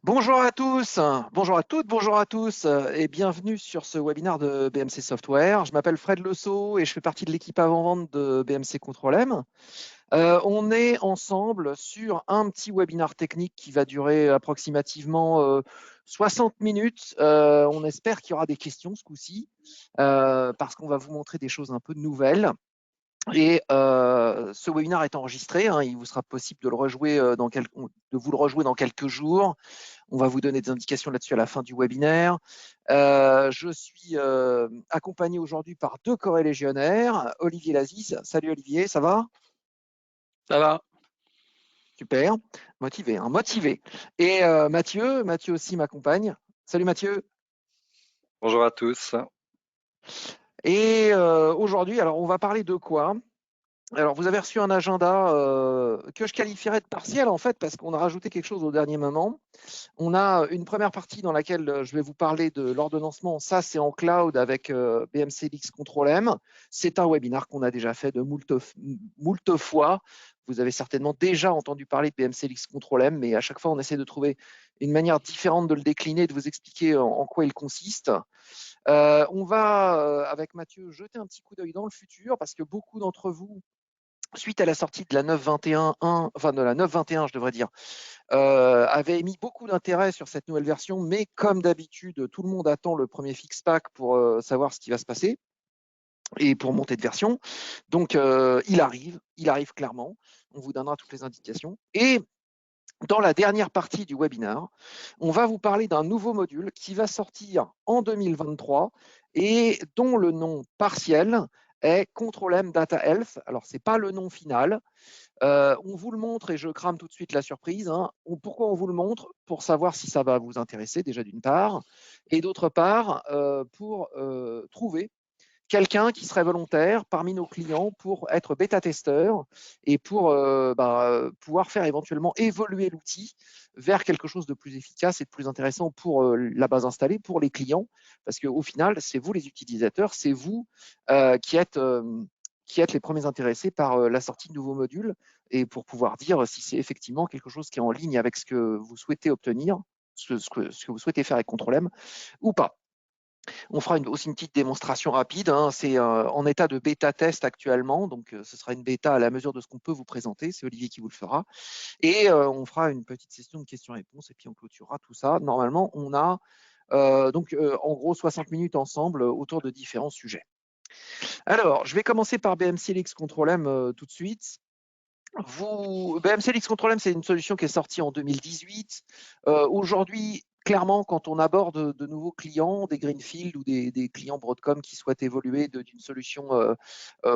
Bonjour à tous, bonjour à toutes, bonjour à tous et bienvenue sur ce webinaire de BMC Software. Je m'appelle Fred Leceau et je fais partie de l'équipe avant-vente de BMC Control M. On est ensemble sur un petit webinaire technique qui va durer approximativement 60 minutes. On espère qu'il y aura des questions ce coup-ci parce qu'on va vous montrer des choses un peu nouvelles. Et ce webinaire est enregistré, il vous sera possible de vous le rejouer dans quelques jours. On va vous donner des indications là-dessus à la fin du webinaire. Je suis accompagné aujourd'hui par deux corélégionnaires, Olivier Lazis. Salut Olivier, ça va? Ça va? Super, motivé, motivé. Et Mathieu aussi m'accompagne. Salut Mathieu. Bonjour à tous. Et aujourd'hui, alors on va parler de quoi? Alors, vous avez reçu un agenda que je qualifierais de partiel, en fait, parce qu'on a rajouté quelque chose au dernier moment. On a une première partie dans laquelle je vais vous parler de l'ordonnancement. Ça, c'est en cloud avec BMCLX Control M. C'est un webinaire qu'on a déjà fait de moult fois. Vous avez certainement déjà entendu parler de BMCLX Control M, mais à chaque fois, on essaie de trouver une manière différente de le décliner, de vous expliquer en quoi il consiste. On va, avec Mathieu, jeter un petit coup d'œil dans le futur, parce que beaucoup d'entre vous, suite à la sortie de la 9.21.1, enfin de la 9.21, je devrais dire, avait émis beaucoup d'intérêt sur cette nouvelle version, mais comme d'habitude, tout le monde attend le premier fix-pack pour savoir ce qui va se passer et pour monter de version. Donc, il arrive clairement. On vous donnera toutes les indications. Et dans la dernière partie du webinaire, on va vous parler d'un nouveau module qui va sortir en 2023 et dont le nom partiel est Control M Data Health. Alors, ce n'est pas le nom final. On vous le montre et je crame tout de suite la surprise. Pourquoi on vous le montre? Pour savoir si ça va vous intéresser, déjà d'une part, et d'autre part, pour trouver quelqu'un qui serait volontaire parmi nos clients pour être bêta-testeur et pour pouvoir faire éventuellement évoluer l'outil vers quelque chose de plus efficace et de plus intéressant pour la base installée, pour les clients, parce qu'au final, c'est vous les utilisateurs, c'est vous qui êtes les premiers intéressés par la sortie de nouveaux modules et pour pouvoir dire si c'est effectivement quelque chose qui est en ligne avec ce que vous souhaitez obtenir, ce que vous souhaitez faire avec Control M ou pas. On fera aussi une petite démonstration rapide. C'est en état de bêta test actuellement, donc ce sera une bêta à la mesure de ce qu'on peut vous présenter. C'est Olivier qui vous le fera. Et on fera une petite session de questions-réponses et puis on clôturera tout ça. Normalement, on a en gros 60 minutes ensemble autour de différents sujets. Alors, je vais commencer par BMCLX Control M tout de suite. BMCLX Control M, c'est une solution qui est sortie en 2018. Aujourd'hui, clairement, quand on aborde de nouveaux clients, des greenfield ou des clients Broadcom qui souhaitent évoluer d'une solution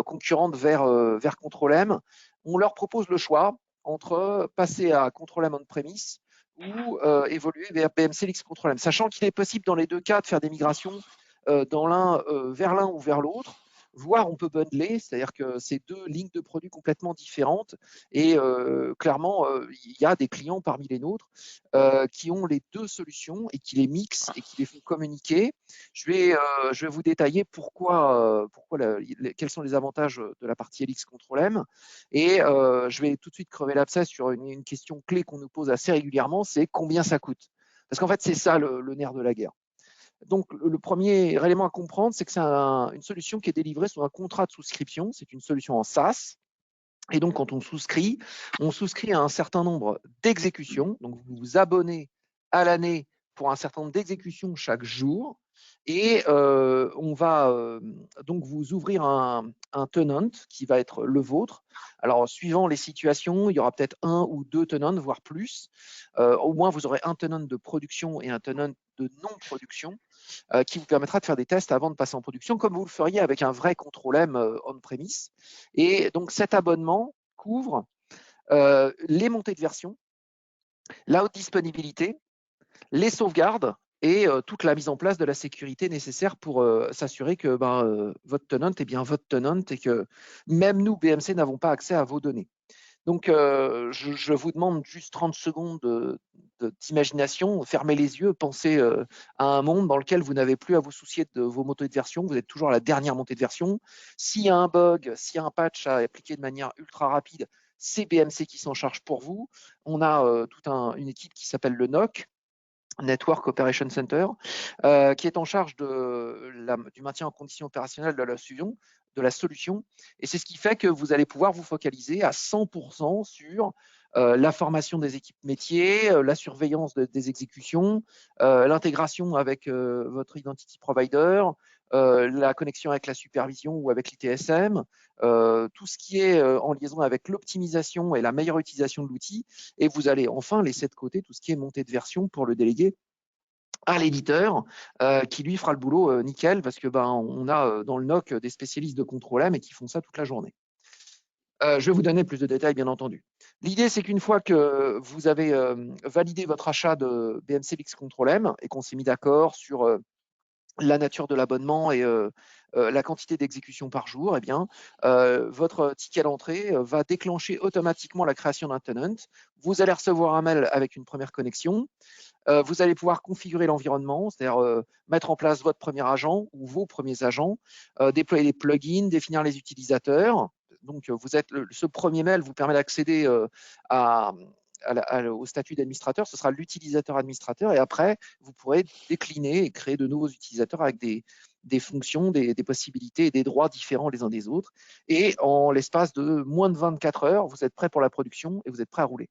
concurrente vers Control M, on leur propose le choix entre passer à Control M on-premise ou évoluer vers BMCLX Control M, sachant qu'il est possible dans les deux cas de faire des migrations vers l'un ou vers l'autre, voire on peut bundler, c'est-à-dire que c'est deux lignes de produits complètement différentes et clairement, il y a des clients parmi les nôtres qui ont les deux solutions et qui les mixent et qui les font communiquer. Je vais vous détailler quels sont les avantages de la partie LX Control M. Et je vais tout de suite crever l'abcès sur une question clé qu'on nous pose assez régulièrement, c'est combien ça coûte? Parce qu'en fait, c'est ça le nerf de la guerre. Donc, le premier élément à comprendre, c'est que c'est une solution qui est délivrée sur un contrat de souscription. C'est une solution en SaaS. Et donc, quand on souscrit à un certain nombre d'exécutions. Donc, vous vous abonnez à l'année pour un certain nombre d'exécutions chaque jour. Et on va donc vous ouvrir un tenant qui va être le vôtre. Alors, suivant les situations, il y aura peut-être un ou deux tenants, voire plus. Au moins, vous aurez un tenant de production et un tenant de non-production qui vous permettra de faire des tests avant de passer en production, comme vous le feriez avec un vrai contrôle M on-premise. Et donc, cet abonnement couvre les montées de version, la haute disponibilité, les sauvegardes et toute la mise en place de la sécurité nécessaire pour s'assurer que votre tenant est bien votre tenant et que même nous, BMC, n'avons pas accès à vos données. Donc, je vous demande juste 30 secondes d'imagination, fermez les yeux, pensez à un monde dans lequel vous n'avez plus à vous soucier de vos montées de version, vous êtes toujours à la dernière montée de version. S'il y a un bug, s'il y a un patch à appliquer de manière ultra rapide, c'est BMC qui s'en charge pour vous. On a toute une équipe qui s'appelle le NOC, Network Operation Center, qui est en charge du maintien en condition opérationnelle de la solution. Et c'est ce qui fait que vous allez pouvoir vous focaliser à 100% sur la formation des équipes métiers, la surveillance des exécutions, l'intégration avec votre identity provider, la connexion avec la supervision ou avec l'ITSM, tout ce qui est en liaison avec l'optimisation et la meilleure utilisation de l'outil. Et vous allez enfin laisser de côté tout ce qui est montée de version pour le déléguer à l'éditeur qui lui fera le boulot nickel parce que on a dans le NOC des spécialistes de contrôle M et qui font ça toute la journée. Je vais vous donner plus de détails, bien entendu. L'idée, c'est qu'une fois que vous avez validé votre achat de BMC Lix Control M et qu'on s'est mis d'accord sur la nature de l'abonnement et la quantité d'exécution par jour, eh bien, votre ticket d'entrée va déclencher automatiquement la création d'un tenant. Vous allez recevoir un mail avec une première connexion. Vous allez pouvoir configurer l'environnement, c'est-à-dire mettre en place votre premier agent ou vos premiers agents, déployer les plugins, définir les utilisateurs. Donc, ce premier mail vous permet d'accéder au statut d'administrateur. Ce sera l'utilisateur administrateur et après, vous pourrez décliner et créer de nouveaux utilisateurs avec des fonctions, des possibilités et des droits différents les uns des autres. Et en l'espace de moins de 24 heures, vous êtes prêt pour la production et vous êtes prêt à rouler.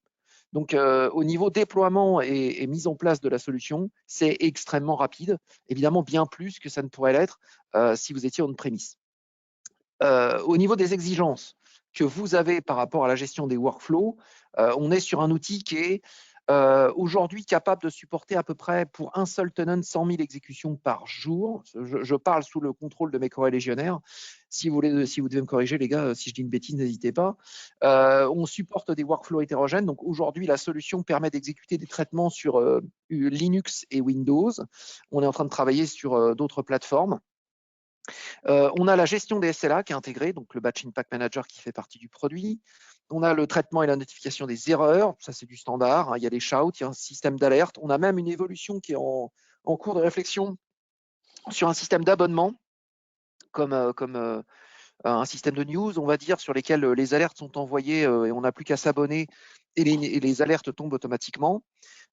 Donc, au niveau déploiement et mise en place de la solution, c'est extrêmement rapide, évidemment bien plus que ça ne pourrait l'être si vous étiez on-premise. Au niveau des exigences que vous avez par rapport à la gestion des workflows, on est sur un outil qui est aujourd'hui capable de supporter à peu près pour un seul tenant 100 000 exécutions par jour. Je parle sous le contrôle de mes corélégionnaires. Si vous devez me corriger, les gars, si je dis une bêtise, n'hésitez pas. On supporte des workflows hétérogènes. Donc aujourd'hui, la solution permet d'exécuter des traitements sur Linux et Windows. On est en train de travailler sur d'autres plateformes. On a la gestion des SLA qui est intégrée, donc le Batch Impact Manager qui fait partie du produit. On a le traitement et la notification des erreurs, ça c'est du standard. Hein. Il y a des shouts, il y a un système d'alerte. On a même une évolution qui est en cours de réflexion sur un système d'abonnement, comme un système de news, on va dire, sur lesquels les alertes sont envoyées et on n'a plus qu'à s'abonner et les alertes tombent automatiquement.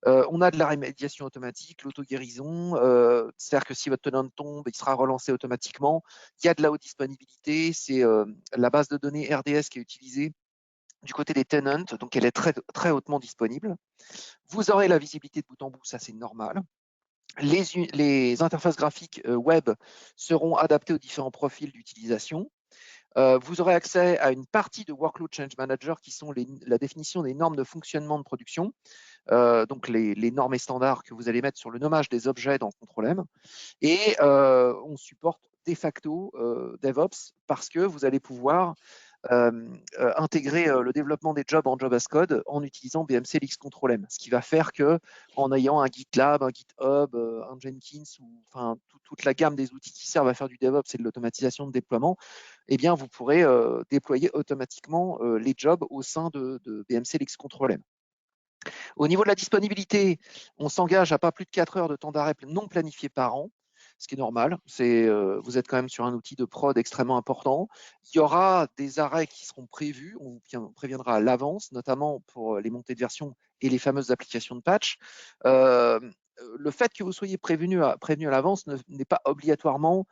On a de la rémédiation automatique, l'auto-guérison, c'est-à-dire que si votre tenant tombe, il sera relancé automatiquement. Il y a de la haute disponibilité, c'est la base de données RDS qui est utilisée du côté des tenants, donc elle est très, très hautement disponible. Vous aurez la visibilité de bout en bout, ça c'est normal. Les interfaces graphiques web seront adaptées aux différents profils d'utilisation. Vous aurez accès à une partie de Workload Change Manager qui sont la définition des normes de fonctionnement de production. Donc les normes et standards que vous allez mettre sur le nommage des objets dans Control M. Et on supporte de facto DevOps parce que vous allez pouvoir intégrer le développement des jobs en Job as Code en utilisant BMC Lix Control M, ce qui va faire que en ayant un GitLab, un GitHub, un Jenkins ou enfin toute la gamme des outils qui servent à faire du DevOps et de l'automatisation de déploiement, eh bien vous pourrez déployer automatiquement les jobs au sein de BMC Lix Control M. Au niveau de la disponibilité, on s'engage à pas plus de 4 heures de temps d'arrêt non planifié par an, ce qui est normal. Vous êtes quand même sur un outil de prod extrêmement important. Il y aura des arrêts qui seront prévus, on vous préviendra à l'avance, notamment pour les montées de version et les fameuses applications de patch. Le fait que vous soyez prévenu à l'avance n'est pas obligatoirement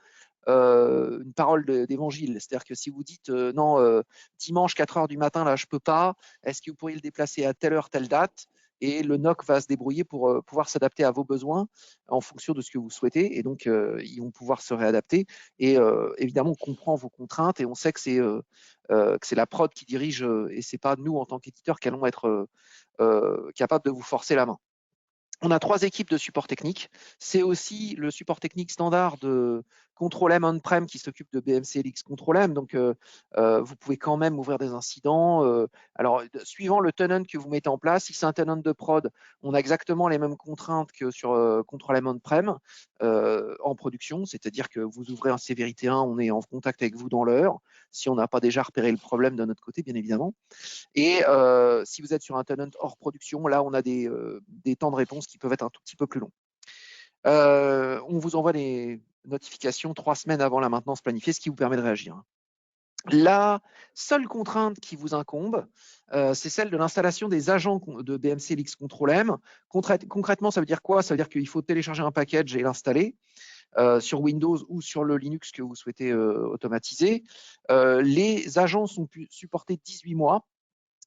une parole d'évangile. C'est-à-dire que si vous dites non, dimanche 4 heures du matin, là, je peux pas, est-ce que vous pourriez le déplacer à telle heure, telle date? Et le NOC va se débrouiller pour pouvoir s'adapter à vos besoins en fonction de ce que vous souhaitez. Et donc, ils vont pouvoir se réadapter. Et évidemment, on comprend vos contraintes et on sait que c'est la prod qui dirige et c'est pas nous, en tant qu'éditeurs, qui allons être capables de vous forcer la main. On a 3 équipes de support technique. C'est aussi le support technique standard de Control M on-prem qui s'occupe de BMC Lix Control M. Donc, vous pouvez quand même ouvrir des incidents. Alors, suivant le tenant que vous mettez en place, si c'est un tenant de prod, on a exactement les mêmes contraintes que sur Control M on-prem en production. C'est-à-dire que vous ouvrez un sévérité 1, on est en contact avec vous dans l'heure. Si on n'a pas déjà repéré le problème de notre côté, bien évidemment. Et si vous êtes sur un tenant hors production, là, on a des temps de réponse qui peuvent être un tout petit peu plus longs. On vous envoie les notifications 3 semaines avant la maintenance planifiée, ce qui vous permet de réagir. La seule contrainte qui vous incombe, c'est celle de l'installation des agents de BMC-LX Control M. Concrètement, ça veut dire quoi? Ça veut dire qu'il faut télécharger un package et l'installer sur Windows ou sur le Linux que vous souhaitez automatiser. Les agents sont supportés 18 mois.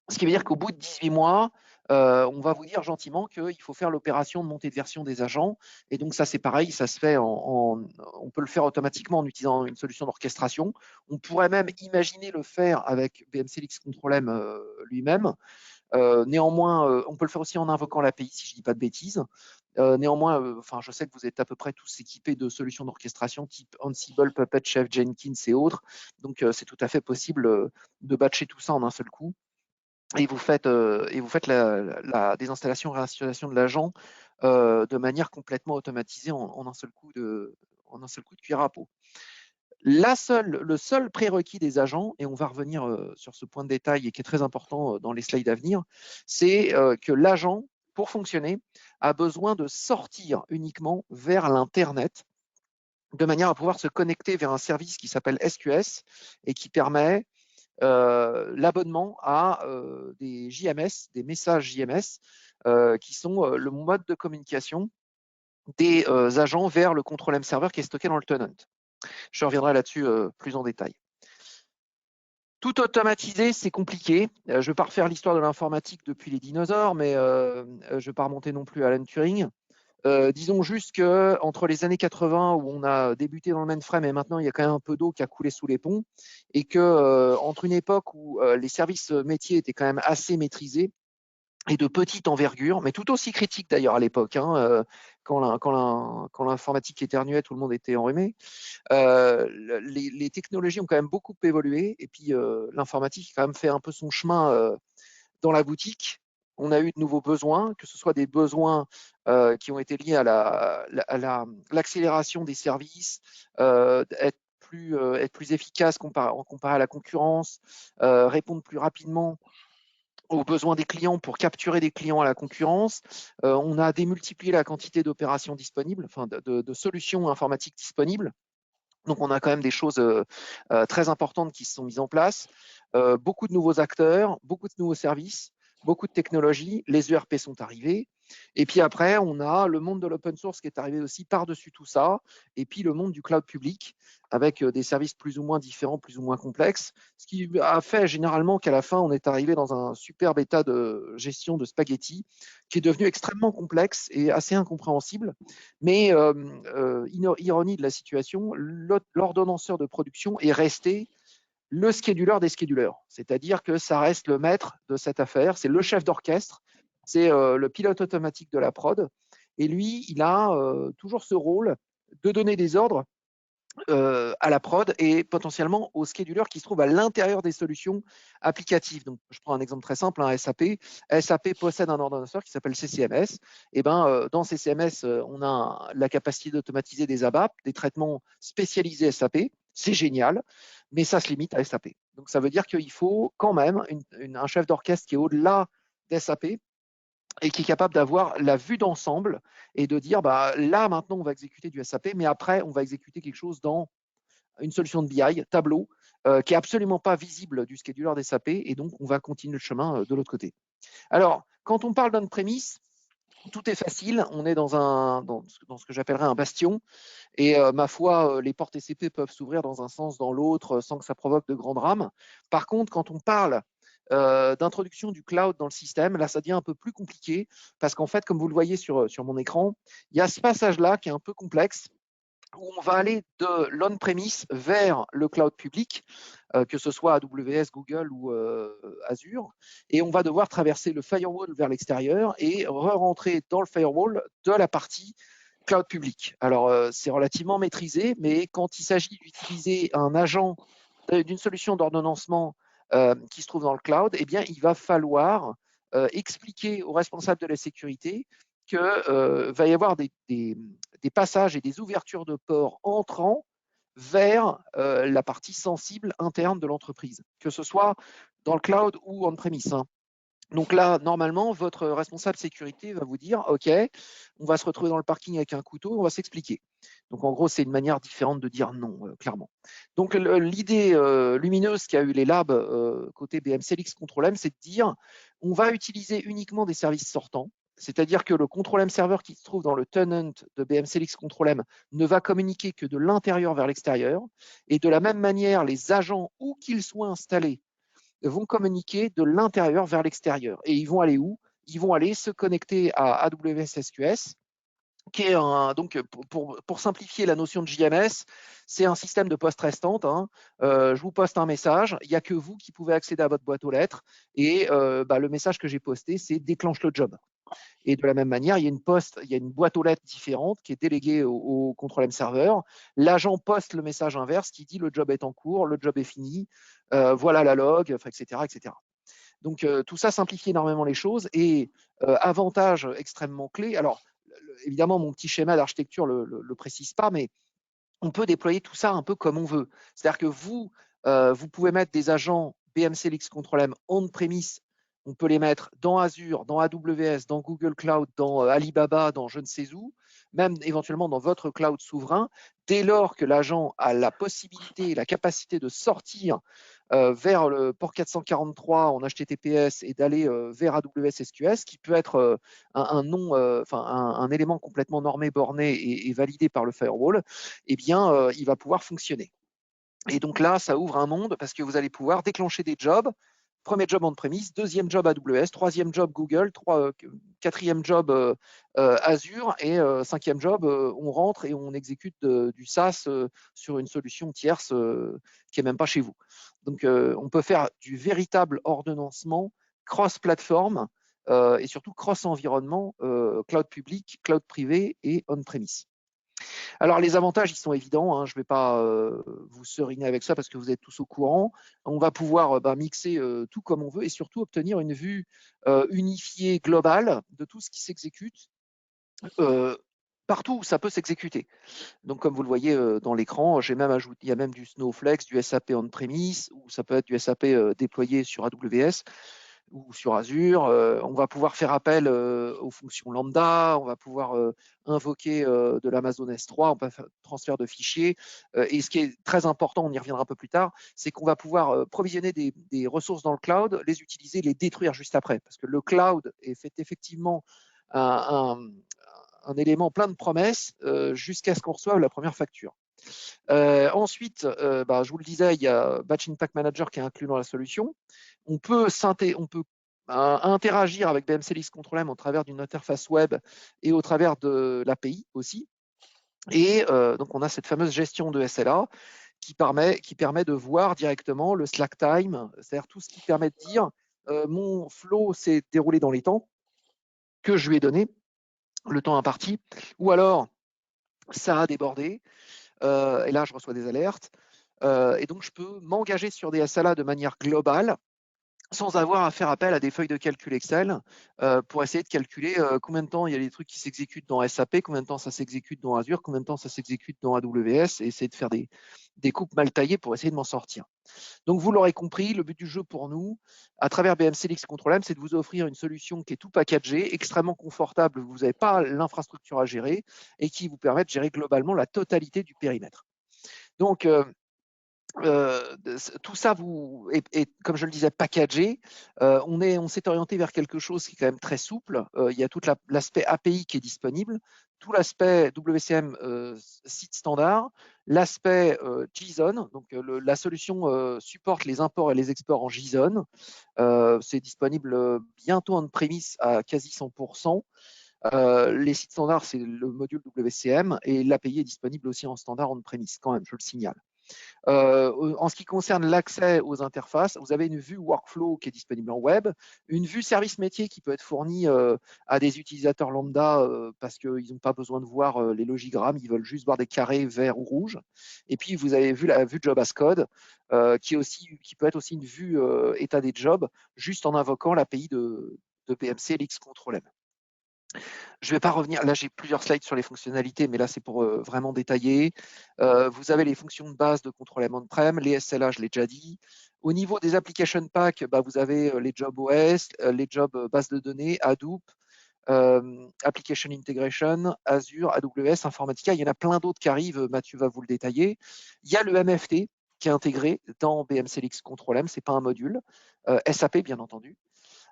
Ce qui veut dire qu'au bout de 18 mois, on va vous dire gentiment qu'il faut faire l'opération de montée de version des agents. Et donc ça, c'est pareil, ça se fait on peut le faire automatiquement en utilisant une solution d'orchestration. On pourrait même imaginer le faire avec BMC-LX Control M lui-même. Néanmoins, on peut le faire aussi en invoquant l'API, si je ne dis pas de bêtises. Néanmoins, je sais que vous êtes à peu près tous équipés de solutions d'orchestration type Ansible, Puppet, Chef, Jenkins et autres. Donc, c'est tout à fait possible de batcher tout ça en un seul coup. Et vous faites la désinstallation, réinstallation de l'agent de manière complètement automatisée en un seul coup de cuillère à peau. Le seul prérequis des agents, et on va revenir sur ce point de détail et qui est très important dans les slides à venir, c'est que l'agent, pour fonctionner, a besoin de sortir uniquement vers l'Internet de manière à pouvoir se connecter vers un service qui s'appelle SQS et qui permet l'abonnement à des JMS, des messages JMS, qui sont le mode de communication des agents vers le control M serveur qui est stocké dans le tenant. Je reviendrai là-dessus plus en détail. Tout automatiser, c'est compliqué. Je ne vais pas refaire l'histoire de l'informatique depuis les dinosaures, mais je ne vais pas remonter non plus à Alan Turing. Disons juste qu'entre les années 80 où on a débuté dans le mainframe et maintenant il y a quand même un peu d'eau qui a coulé sous les ponts, et que entre une époque où les services métiers étaient quand même assez maîtrisés et de petite envergure, mais tout aussi critique d'ailleurs à l'époque, quand l'informatique éternuait, tout le monde était enrhumé. Les technologies ont quand même beaucoup évolué, et puis l'informatique a quand même fait un peu son chemin dans la boutique. On a eu de nouveaux besoins, que ce soit des besoins qui ont été liés à l'accélération des services, être plus efficace comparé à la concurrence, répondre plus rapidement aux besoins des clients pour capturer des clients à la concurrence. On a démultiplié la quantité d'opérations disponibles, enfin de solutions informatiques disponibles. Donc, on a quand même des choses très importantes qui se sont mises en place. Beaucoup de nouveaux acteurs, beaucoup de nouveaux services, beaucoup de technologies. Les ERP sont arrivés. Et puis après, on a le monde de l'open source qui est arrivé aussi par-dessus tout ça. Et puis le monde du cloud public avec des services plus ou moins différents, plus ou moins complexes. Ce qui a fait généralement qu'à la fin, on est arrivé dans un superbe état de gestion de spaghetti qui est devenu extrêmement complexe et assez incompréhensible. Mais ironie de la situation, l'ordonnanceur de production est resté le scheduler des schedulers. C'est-à-dire que ça reste le maître de cette affaire, c'est le chef d'orchestre, c'est le pilote automatique de la prod. Et lui, il a toujours ce rôle de donner des ordres à la prod et potentiellement aux schedulers qui se trouvent à l'intérieur des solutions applicatives. Donc, je prends un exemple très simple, SAP. SAP possède un ordonnanceur qui s'appelle CCMS. Et dans CCMS, on a la capacité d'automatiser des ABAP, des traitements spécialisés SAP. C'est génial, mais ça se limite à SAP. Donc, ça veut dire qu'il faut quand même un chef d'orchestre qui est au-delà d'SAP et qui est capable d'avoir la vue d'ensemble et de dire là maintenant on va exécuter du SAP, mais après on va exécuter quelque chose dans une solution de BI, Tableau, qui est absolument pas visible du scheduler des SAP, et donc on va continuer le chemin de l'autre côté. Alors, quand on parle d'on-premise, tout est facile, on est dans ce que j'appellerais un bastion, et ma foi, les portes SCP peuvent s'ouvrir dans un sens, dans l'autre, sans que ça provoque de grands drames. Par contre, quand on parle d'introduction du cloud dans le système, là, ça devient un peu plus compliqué, parce qu'en fait, comme vous le voyez sur mon écran, il y a ce passage-là qui est un peu complexe, où on va aller de l'on-premise vers le cloud public, que ce soit AWS, Google ou Azure, et on va devoir traverser le firewall vers l'extérieur et re-rentrer dans le firewall de la partie cloud public. Alors, c'est relativement maîtrisé, mais quand il s'agit d'utiliser un agent d'une solution d'ordonnancement qui se trouve dans le cloud, eh bien, il va falloir expliquer aux responsables de la sécurité qu'il va y avoir des passages et des ouvertures de ports entrants vers la partie sensible interne de l'entreprise, que ce soit dans le cloud ou on-premise. Donc là, normalement, votre responsable sécurité va vous dire, OK, on va se retrouver dans le parking avec un couteau, on va s'expliquer. Donc en gros, c'est une manière différente de dire non, clairement. Donc l'idée lumineuse qu'a eu les labs côté BMCLX Control M, c'est de dire, on va utiliser uniquement des services sortants. C'est-à-dire que le Control M Server qui se trouve dans le tenant de BMCLX Control M ne va communiquer que de l'intérieur vers l'extérieur. Et de la même manière, les agents, où qu'ils soient installés, vont communiquer de l'intérieur vers l'extérieur. Et ils vont aller où? Ils vont aller se connecter à AWS SQS, qui est donc pour simplifier la notion de JMS, c'est un système de poste restante. Je vous poste un message, il n'y a que vous qui pouvez accéder à votre boîte aux lettres, et le message que j'ai posté, c'est déclenche le job. Et de la même manière, il y a une boîte aux lettres différente qui est déléguée au control M serveur. L'agent poste le message inverse qui dit le job est en cours, le job est fini, voilà la log, etc., etc. Donc tout ça simplifie énormément les choses et avantage extrêmement clé. Alors évidemment, mon petit schéma d'architecture le précise pas, mais on peut déployer tout ça un peu comme on veut. C'est-à-dire que vous pouvez mettre des agents BMCLX Control M on-premise. On peut les mettre dans Azure, dans AWS, dans Google Cloud, dans Alibaba, dans je ne sais où, même éventuellement dans votre cloud souverain, dès lors que l'agent a la possibilité et la capacité de sortir vers le port 443 en HTTPS et d'aller vers AWS SQS, qui peut être un élément complètement normé, borné et validé par le firewall, eh bien, il va pouvoir fonctionner. Et donc là, ça ouvre un monde parce que vous allez pouvoir déclencher des jobs. Premier job on-premise, deuxième job AWS, troisième job Google, quatrième job Azure et cinquième job, on rentre et on exécute du SaaS sur une solution tierce qui n'est même pas chez vous. Donc on peut faire du véritable ordonnancement cross-plateforme et surtout cross-environnement, cloud public, cloud privé et on-premise. Alors les avantages, ils sont évidents, je ne vais pas vous seriner avec ça parce que vous êtes tous au courant. On va pouvoir mixer tout comme on veut et surtout obtenir une vue unifiée globale de tout ce qui s'exécute partout où ça peut s'exécuter. Donc comme vous le voyez dans l'écran, j'ai même ajouté, il y a même du Snowflake, du SAP on-premise, ou ça peut être du SAP déployé sur AWS ou sur Azure. On va pouvoir faire appel aux fonctions lambda, on va pouvoir invoquer de l'Amazon S3, on peut faire transfert de fichiers. Et ce qui est très important, on y reviendra un peu plus tard, c'est qu'on va pouvoir provisionner des ressources dans le cloud, les utiliser, les détruire juste après. Parce que le cloud est fait effectivement un élément plein de promesses jusqu'à ce qu'on reçoive la première facture. Ensuite, je vous le disais, il y a Batch Impact Manager qui est inclus dans la solution. On peut interagir avec BMCLX Control M au travers d'une interface web et au travers de l'API aussi. Et donc, on a cette fameuse gestion de SLA qui permet de voir directement le slack time, c'est-à-dire tout ce qui permet de dire mon flow s'est déroulé dans les temps que je lui ai donné, le temps imparti, ou alors ça a débordé, et là je reçois des alertes, et donc je peux m'engager sur des SLA de manière globale sans avoir à faire appel à des feuilles de calcul Excel pour essayer de calculer combien de temps il y a des trucs qui s'exécutent dans SAP, combien de temps ça s'exécute dans Azure, combien de temps ça s'exécute dans AWS, et essayer de faire des coupes mal taillées pour essayer de m'en sortir. Donc vous l'aurez compris, le but du jeu pour nous, à travers BMCLX Control M, c'est de vous offrir une solution qui est tout packagée, extrêmement confortable, vous n'avez pas l'infrastructure à gérer, et qui vous permet de gérer globalement la totalité du périmètre. Donc, tout ça est, comme je le disais, packagé. On s'est orienté vers quelque chose qui est quand même très souple. Il y a tout l'aspect API qui est disponible, tout l'aspect WCM site standard, l'aspect JSON. Donc la solution supporte les imports et les exports en JSON. C'est disponible bientôt on-premise à quasi 100%. Les sites standards, c'est le module WCM et l'API est disponible aussi en standard on-premise, quand même, je le signale. En ce qui concerne l'accès aux interfaces, vous avez une vue workflow qui est disponible en web, une vue service métier qui peut être fournie à des utilisateurs lambda parce qu'ils n'ont pas besoin de voir les logigrammes, ils veulent juste voir des carrés verts ou rouges. Et puis vous avez vu la vue job as code qui peut être aussi une vue état des jobs juste en invoquant l'API de BMCLX Control M. Je ne vais pas revenir, là j'ai plusieurs slides sur les fonctionnalités, mais là c'est pour vraiment détailler. Vous avez les fonctions de base de contrôle on-prem, les SLA, je l'ai déjà dit. Au niveau des application packs, vous avez les jobs OS, les jobs base de données, Hadoop, Application Integration, Azure, AWS, Informatica. Il y en a plein d'autres qui arrivent, Mathieu va vous le détailler. Il y a le MFT qui est intégré dans BMCLX Control M, ce n'est pas un module. SAP, bien entendu.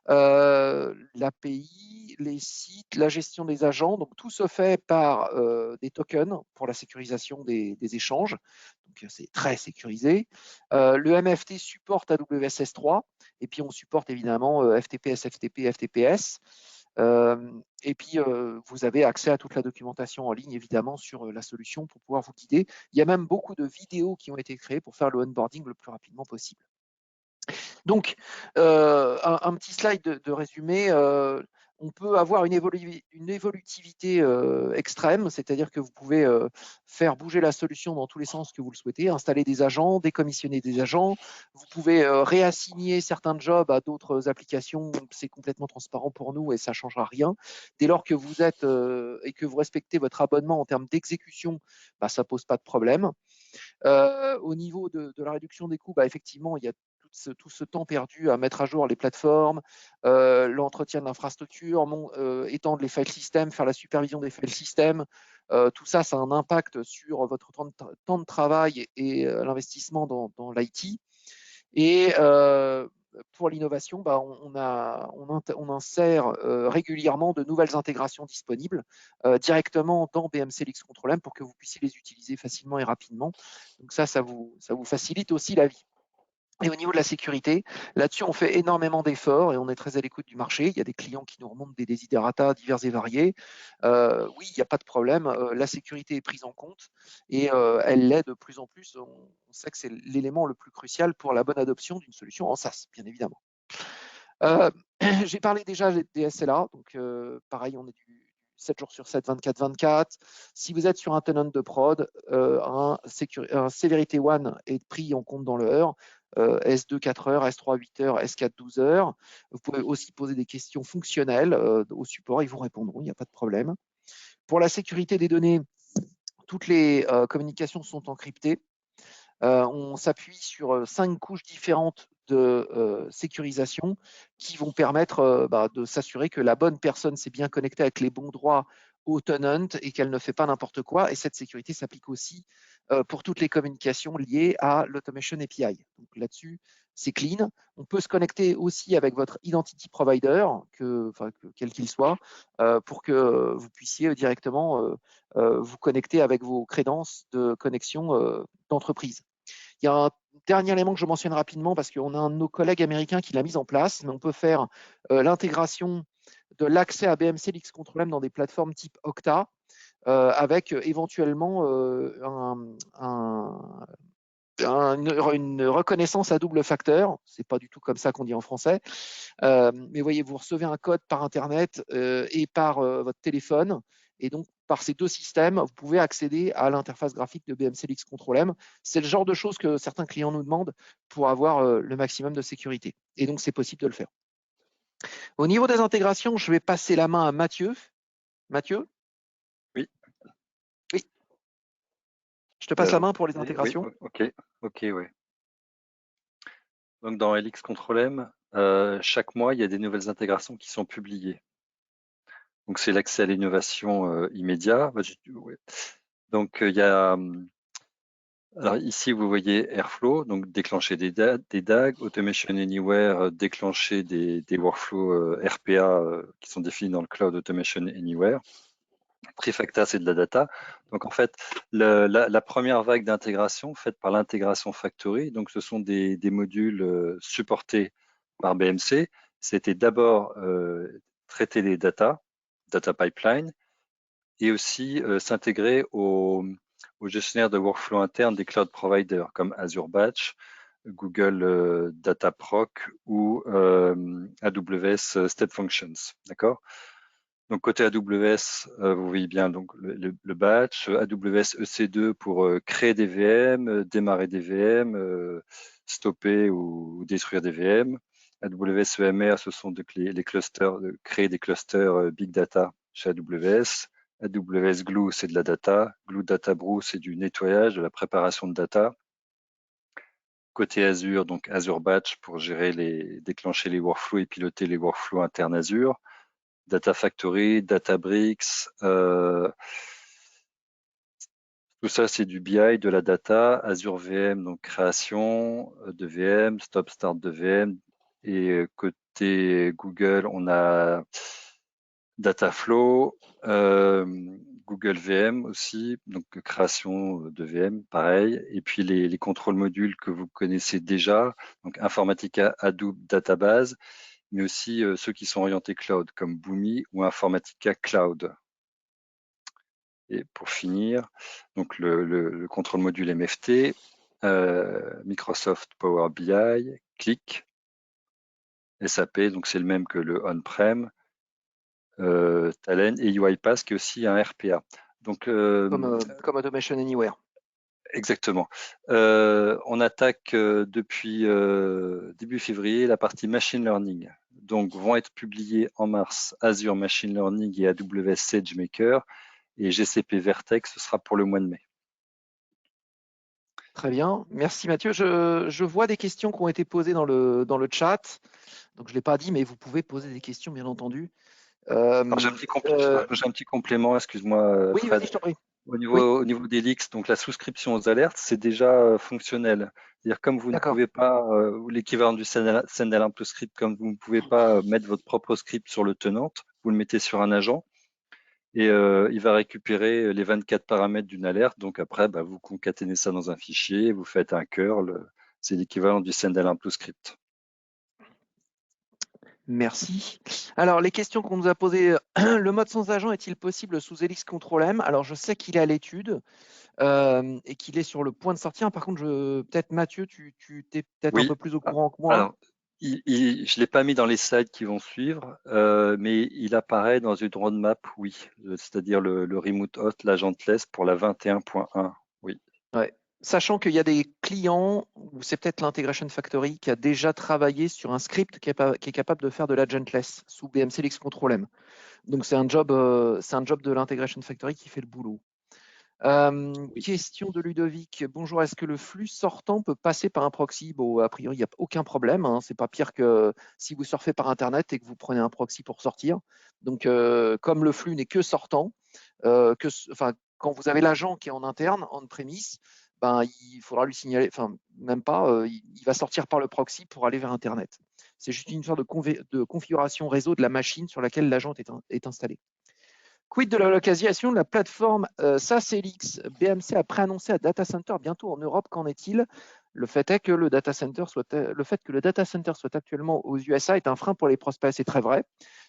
L'API, les sites, la gestion des agents. Donc, tout se fait par des tokens pour la sécurisation des échanges. Donc, c'est très sécurisé. Le MFT supporte AWS S3 et puis on supporte évidemment FTP, SFTP, FTPS. Et puis, vous avez accès à toute la documentation en ligne, évidemment, sur la solution pour pouvoir vous guider. Il y a même beaucoup de vidéos qui ont été créées pour faire le onboarding le plus rapidement possible. Donc, un petit slide de résumé. On peut avoir une évolutivité extrême, c'est-à-dire que vous pouvez faire bouger la solution dans tous les sens que vous le souhaitez, installer des agents, décommissionner des agents. Vous pouvez réassigner certains jobs à d'autres applications. C'est complètement transparent pour nous et ça ne changera rien. Dès lors que vous êtes et que vous respectez votre abonnement en termes d'exécution, ça ne pose pas de problème. Au niveau de la réduction des coûts, effectivement, il y a tout ce temps perdu à mettre à jour les plateformes, l'entretien de l'infrastructure, étendre les file systems, faire la supervision des file systems. Tout ça, ça a un impact sur votre temps de travail et l'investissement dans l'IT. Et pour l'innovation, on insère régulièrement de nouvelles intégrations disponibles directement dans BMCLX Control M pour que vous puissiez les utiliser facilement et rapidement. Donc ça vous facilite aussi la vie. Et au niveau de la sécurité, là-dessus, on fait énormément d'efforts et on est très à l'écoute du marché. Il y a des clients qui nous remontent des desiderata divers et variés. Oui, il n'y a pas de problème. La sécurité est prise en compte et elle l'est de plus en plus. On sait que c'est l'élément le plus crucial pour la bonne adoption d'une solution en SaaS, bien évidemment. J'ai parlé déjà des SLA. Donc, pareil, on est du 7 jours sur 7, 24/24. Si vous êtes sur un tenant de prod, un Severity One est pris en compte dans le heure. S2 4 heures, S3 8 heures, S4 12 heures. Vous pouvez aussi poser des questions fonctionnelles au support, ils vous répondront, il n'y a pas de problème. Pour la sécurité des données, toutes les communications sont encryptées. On s'appuie sur 5 couches différentes de sécurisation qui vont permettre de s'assurer que la bonne personne s'est bien connectée avec les bons droits au tenant et qu'elle ne fait pas n'importe quoi. Et cette sécurité s'applique aussi pour toutes les communications liées à l'Automation API. Donc là-dessus, c'est clean. On peut se connecter aussi avec votre identity provider, quel qu'il soit, pour que vous puissiez directement vous connecter avec vos crédences de connexion d'entreprise. Il y a un dernier élément que je mentionne rapidement parce qu'on a un de nos collègues américains qui l'a mis en place, mais on peut faire l'intégration de l'accès à BMCLX Control M dans des plateformes type Okta avec éventuellement une reconnaissance à double facteur. C'est pas du tout comme ça qu'on dit en français. Mais voyez, vous recevez un code par Internet et par votre téléphone. Et donc, par ces deux systèmes, vous pouvez accéder à l'interface graphique de BMCLX Control M. C'est le genre de choses que certains clients nous demandent pour avoir le maximum de sécurité. Et donc, c'est possible de le faire. Au niveau des intégrations, je vais passer la main à Mathieu. Mathieu? Oui. Oui. Je te passe la main pour les intégrations. Oui, ok, oui. Donc, dans LX Control M, chaque mois, il y a des nouvelles intégrations qui sont publiées. Donc, c'est l'accès à l'innovation immédiat. Donc, il y a alors ici, vous voyez Airflow, donc déclencher des DAG, Automation Anywhere, déclencher des workflows RPA qui sont définis dans le Cloud Automation Anywhere. Trifacta, c'est de la data. Donc en fait, la première vague d'intégration faite par l'intégration Factory, donc ce sont des modules supportés par BMC. C'était d'abord traiter les data pipeline, et aussi s'intégrer au gestionnaire de workflow interne des cloud providers comme Azure Batch, Google Data Proc ou AWS Step Functions. D'accord? Donc côté AWS, vous voyez bien donc le batch, AWS EC2 pour créer des VM, démarrer des VM, stopper ou détruire des VM. AWS EMR, ce sont les clusters, créer des clusters Big Data chez AWS. AWS Glue, c'est de la data. Glue Data Brew, c'est du nettoyage, de la préparation de data. Côté Azure, donc Azure Batch pour déclencher les workflows et piloter les workflows internes Azure. Data Factory, Databricks, tout ça c'est du BI, de la data. Azure VM, donc création de VM, stop start de VM. Et côté Google, on a Dataflow, Google VM aussi, donc création de VM, pareil. Et puis les contrôles modules que vous connaissez déjà, donc Informatica Hadoop Database, mais aussi ceux qui sont orientés cloud, comme Boomi ou Informatica Cloud. Et pour finir, donc le contrôle module MFT, Microsoft Power BI, Qlik, SAP, donc c'est le même que le on-prem, Talend et UiPath qui est aussi un RPA. Donc, Comme Automation Anywhere. Exactement. On attaque depuis début février la partie machine learning. Donc, vont être publiés en mars Azure Machine Learning et AWS SageMaker, et GCP Vertex, ce sera pour le mois de mai. Très bien, merci Mathieu. Je vois des questions qui ont été posées dans le chat. Donc je ne l'ai pas dit, mais vous pouvez poser des questions, bien entendu. J'ai un petit complément, excuse-moi, oui, Fred. vas-y, je t'en prie. Au Oui, niveau des leaks, donc la souscription aux alertes, c'est déjà fonctionnel. C'est-à-dire comme vous ne d'accord. pouvez pas, l'équivalent du send alarm to script, comme vous ne pouvez pas mettre votre propre script sur le tenant, vous le mettez sur un agent et il va récupérer les 24 paramètres d'une alerte. Donc après, vous concaténez ça dans un fichier, vous faites un curl. C'est l'équivalent du send alarm to script. Merci. Alors, les questions qu'on nous a posées, le mode sans agent est-il possible sous Elix Control M? Alors, je sais qu'il est à l'étude et qu'il est sur le point de sortir. Par contre, peut-être Mathieu, tu es peut-être un Oui. peu plus au courant que moi. Alors, je ne l'ai pas mis dans les slides qui vont suivre, mais il apparaît dans une roadmap, oui, c'est-à-dire le Remote Host, l'agentless pour la 21.1, oui. Ouais. Sachant qu'il y a des clients, ou c'est peut-être l'Integration Factory, qui a déjà travaillé sur un script qui est capable de faire de l'agentless sous BMC Elix Control M. Donc, c'est un job de l'Integration Factory qui fait le boulot. Oui. Question de Ludovic. Bonjour, est-ce que le flux sortant peut passer par un proxy? Bon, a priori, il n'y a aucun problème. Hein. C'est pas pire que si vous surfez par Internet et que vous prenez un proxy pour sortir. Donc, comme le flux n'est que sortant, quand vous avez l'agent qui est en interne, en premise, il faudra lui signaler, enfin, même pas, il va sortir par le proxy pour aller vers Internet. C'est juste une sorte de configuration réseau de la machine sur laquelle l'agent est installé. Quid de la localisation de la plateforme SaaS Elix? BMC a préannoncé à data center bientôt en Europe. Qu'en est-il? Le fait que le data center soit actuellement aux USA est un frein pour les prospects. C'est très vrai.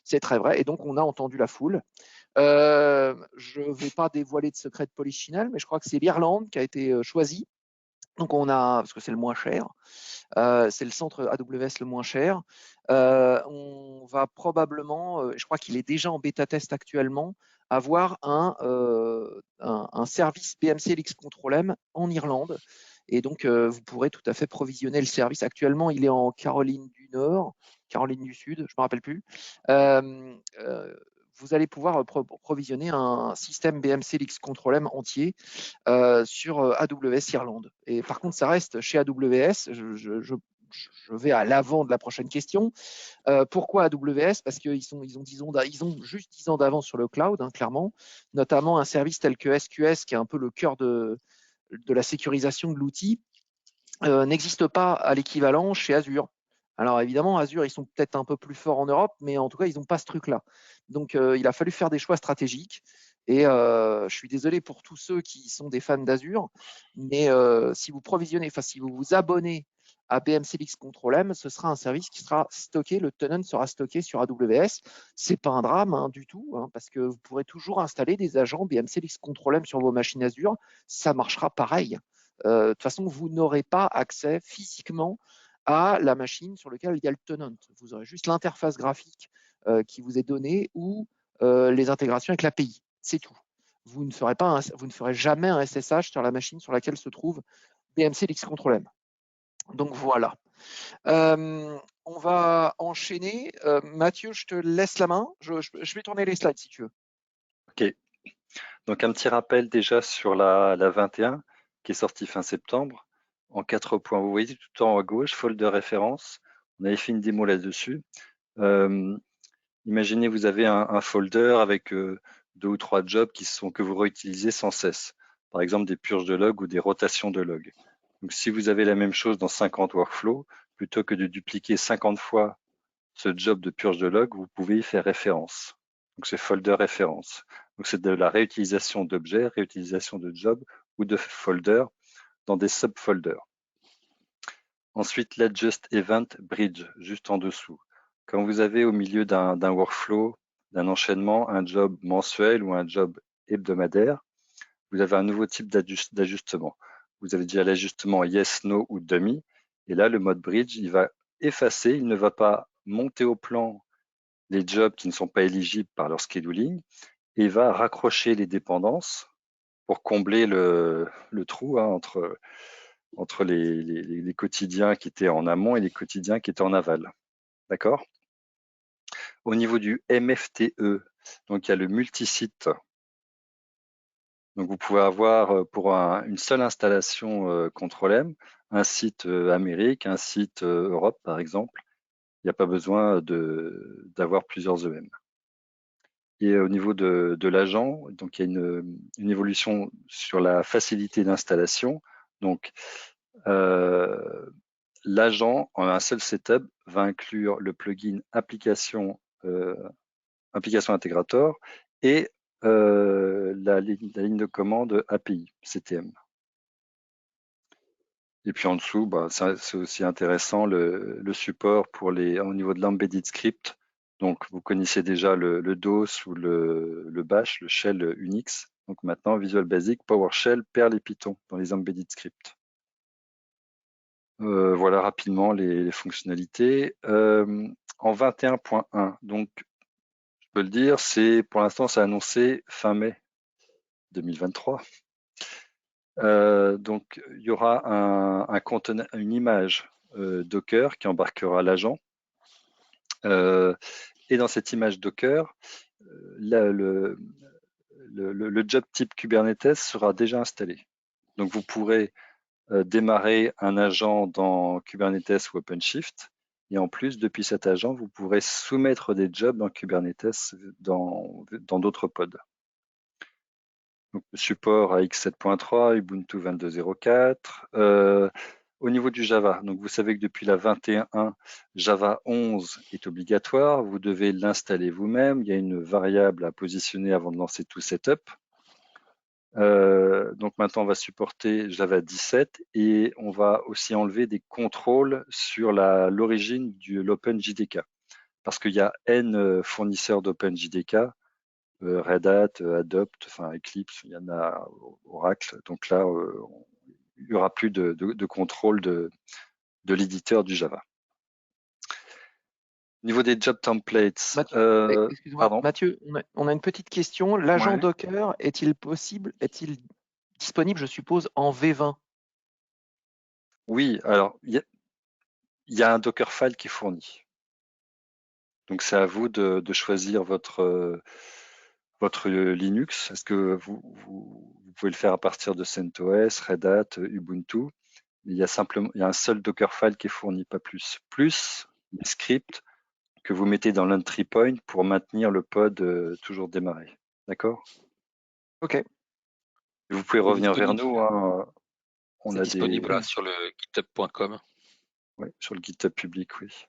C'est très vrai. Et donc, on a entendu la foule. Je ne vais pas dévoiler de secret de Polichinelle, mais je crois que c'est l'Irlande qui a été choisie. Donc, parce que c'est le moins cher. C'est le centre AWS le moins cher. On va probablement, je crois qu'il est déjà en bêta test actuellement, avoir un service BMC Elix Control M en Irlande. Et donc, vous pourrez tout à fait provisionner le service. Actuellement, il est en Caroline du Nord, Caroline du Sud, je ne me rappelle plus. Vous allez pouvoir provisionner un système BMC Elix Control M entier sur AWS Irlande. Et par contre, ça reste chez AWS. Je vais à l'avant de la prochaine question. Pourquoi AWS? Parce qu'ils ils ont juste 10 ans d'avance sur le cloud, hein, clairement, notamment un service tel que SQS, qui est un peu le cœur de la sécurisation de l'outil, n'existe pas à l'équivalent chez Azure. Alors évidemment, Azure, ils sont peut-être un peu plus forts en Europe, mais en tout cas, ils n'ont pas ce truc-là. Donc, il a fallu faire des choix stratégiques. Et je suis désolé pour tous ceux qui sont des fans d'Azure, mais si vous vous abonnez à BMC Elix Control M, ce sera un service qui sera stocké, le tenant sera stocké sur AWS. C'est pas un drame hein, du tout, hein, parce que vous pourrez toujours installer des agents BMC Elix Control M sur vos machines Azure, ça marchera pareil. De toute façon, vous n'aurez pas accès physiquement à la machine sur laquelle il y a le tenant. Vous aurez juste l'interface graphique qui vous est donnée ou les intégrations avec l'API. C'est tout. Vous ne ferez jamais un SSH sur la machine sur laquelle se trouve BMC Elix Control M. Donc voilà. On va enchaîner. Mathieu, je te laisse la main. Je vais tourner les slides si tu veux. Donc un petit rappel déjà sur la 21 qui est sortie fin septembre en 4 points. Vous voyez tout en haut à gauche, folder référence. On avait fait une démo là-dessus. Imaginez vous avez un folder avec 2 ou 3 jobs que vous réutilisez sans cesse. Par exemple des purges de log ou des rotations de log. Donc si vous avez la même chose dans 50 workflows, plutôt que de dupliquer 50 fois ce job de purge de log, vous pouvez y faire référence. Donc c'est folder référence. Donc c'est de la réutilisation d'objets, réutilisation de jobs ou de folders dans des subfolders. Ensuite, l'adjust event bridge, juste en dessous. Quand vous avez au milieu d'un workflow, d'un enchaînement, un job mensuel ou un job hebdomadaire, vous avez un nouveau type d'ajustement. Vous avez déjà l'ajustement yes, no ou dummy. Et là, le mode bridge, il va effacer, il ne va pas monter au plan les jobs qui ne sont pas éligibles par leur scheduling et il va raccrocher les dépendances pour combler le trou entre les quotidiens qui étaient en amont et les quotidiens qui étaient en aval. D'accord? Au niveau du MFTE, donc il y a le multisite. Donc vous pouvez avoir pour une seule installation Control-M, un site Amérique, un site Europe par exemple. Il n'y a pas besoin d'avoir plusieurs EM. Et au niveau de l'agent, donc il y a une évolution sur la facilité d'installation. Donc l'agent en un seul setup va inclure le plugin application intégrateur et la ligne de commande API CTM. Et puis en dessous, c'est aussi intéressant le support au niveau de l'embedded script. Donc vous connaissez déjà le DOS ou le Bash, le shell Unix. Donc maintenant Visual Basic, PowerShell, Perl et Python dans les embedded scripts. Voilà rapidement les fonctionnalités. En 21.1, donc je peux le dire, pour l'instant c'est annoncé fin mai 2023. Donc il y aura une image Docker qui embarquera l'agent. Et dans cette image Docker, le job type Kubernetes sera déjà installé. Donc vous pourrez démarrer un agent dans Kubernetes ou OpenShift. Et en plus, depuis cet agent, vous pourrez soumettre des jobs dans Kubernetes dans d'autres pods. Donc, support à X7.3, Ubuntu 22.04. Au niveau du Java, donc vous savez que depuis la 21.1, Java 11 est obligatoire. Vous devez l'installer vous-même. Il y a une variable à positionner avant de lancer tout setup. Donc maintenant, on va supporter Java 17 et on va aussi enlever des contrôles sur l'origine de l'OpenJDK. Parce qu'il y a N fournisseurs d'OpenJDK, Red Hat, Adopt, enfin Eclipse, il y en a Oracle. Donc là, il n'y aura plus de contrôle de l'éditeur du Java. Au niveau des job templates, Excuse-moi, pardon. Mathieu, on a une petite question. L'agent Ouais. Docker est-il disponible, je suppose, en V20? Oui, alors il y a un Dockerfile qui est fourni. Donc c'est à vous de choisir votre Linux. Est-ce que vous pouvez le faire à partir de CentOS, Red Hat, Ubuntu? Il y a un seul Dockerfile qui est fourni, pas plus. Plus les scripts que vous mettez dans l'entry point pour maintenir le pod toujours démarré. D'accord? Ok. Vous pouvez revenir vers nous. Hein. C'est disponible là, sur le github.com. Oui, sur le GitHub public, oui.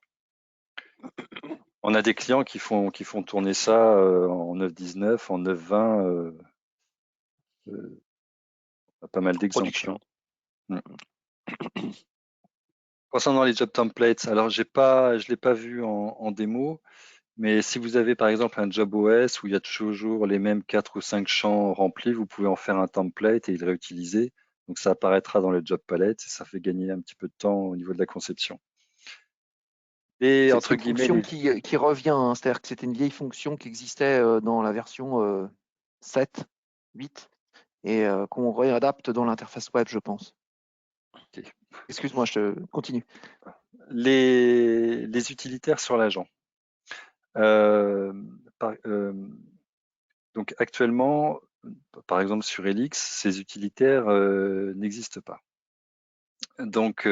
On a des clients qui font tourner ça en 9.19, en 9.20. Pas mal d'exemples. Hein. Concernant les job templates, alors je l'ai pas vu en démo, mais si vous avez par exemple un job OS où il y a toujours les mêmes 4 ou 5 champs remplis, vous pouvez en faire un template et le réutiliser. Donc ça apparaîtra dans le job palette et ça fait gagner un petit peu de temps au niveau de la conception. Et entre guillemets, fonction qui revient, hein, c'est-à-dire que c'était une vieille fonction qui existait dans la version 7, 8 et qu'on réadapte dans l'interface web, je pense. Okay. Excuse-moi, je continue. Les utilitaires sur l'agent. Donc actuellement, par exemple sur Helix, ces utilitaires n'existent pas. Donc,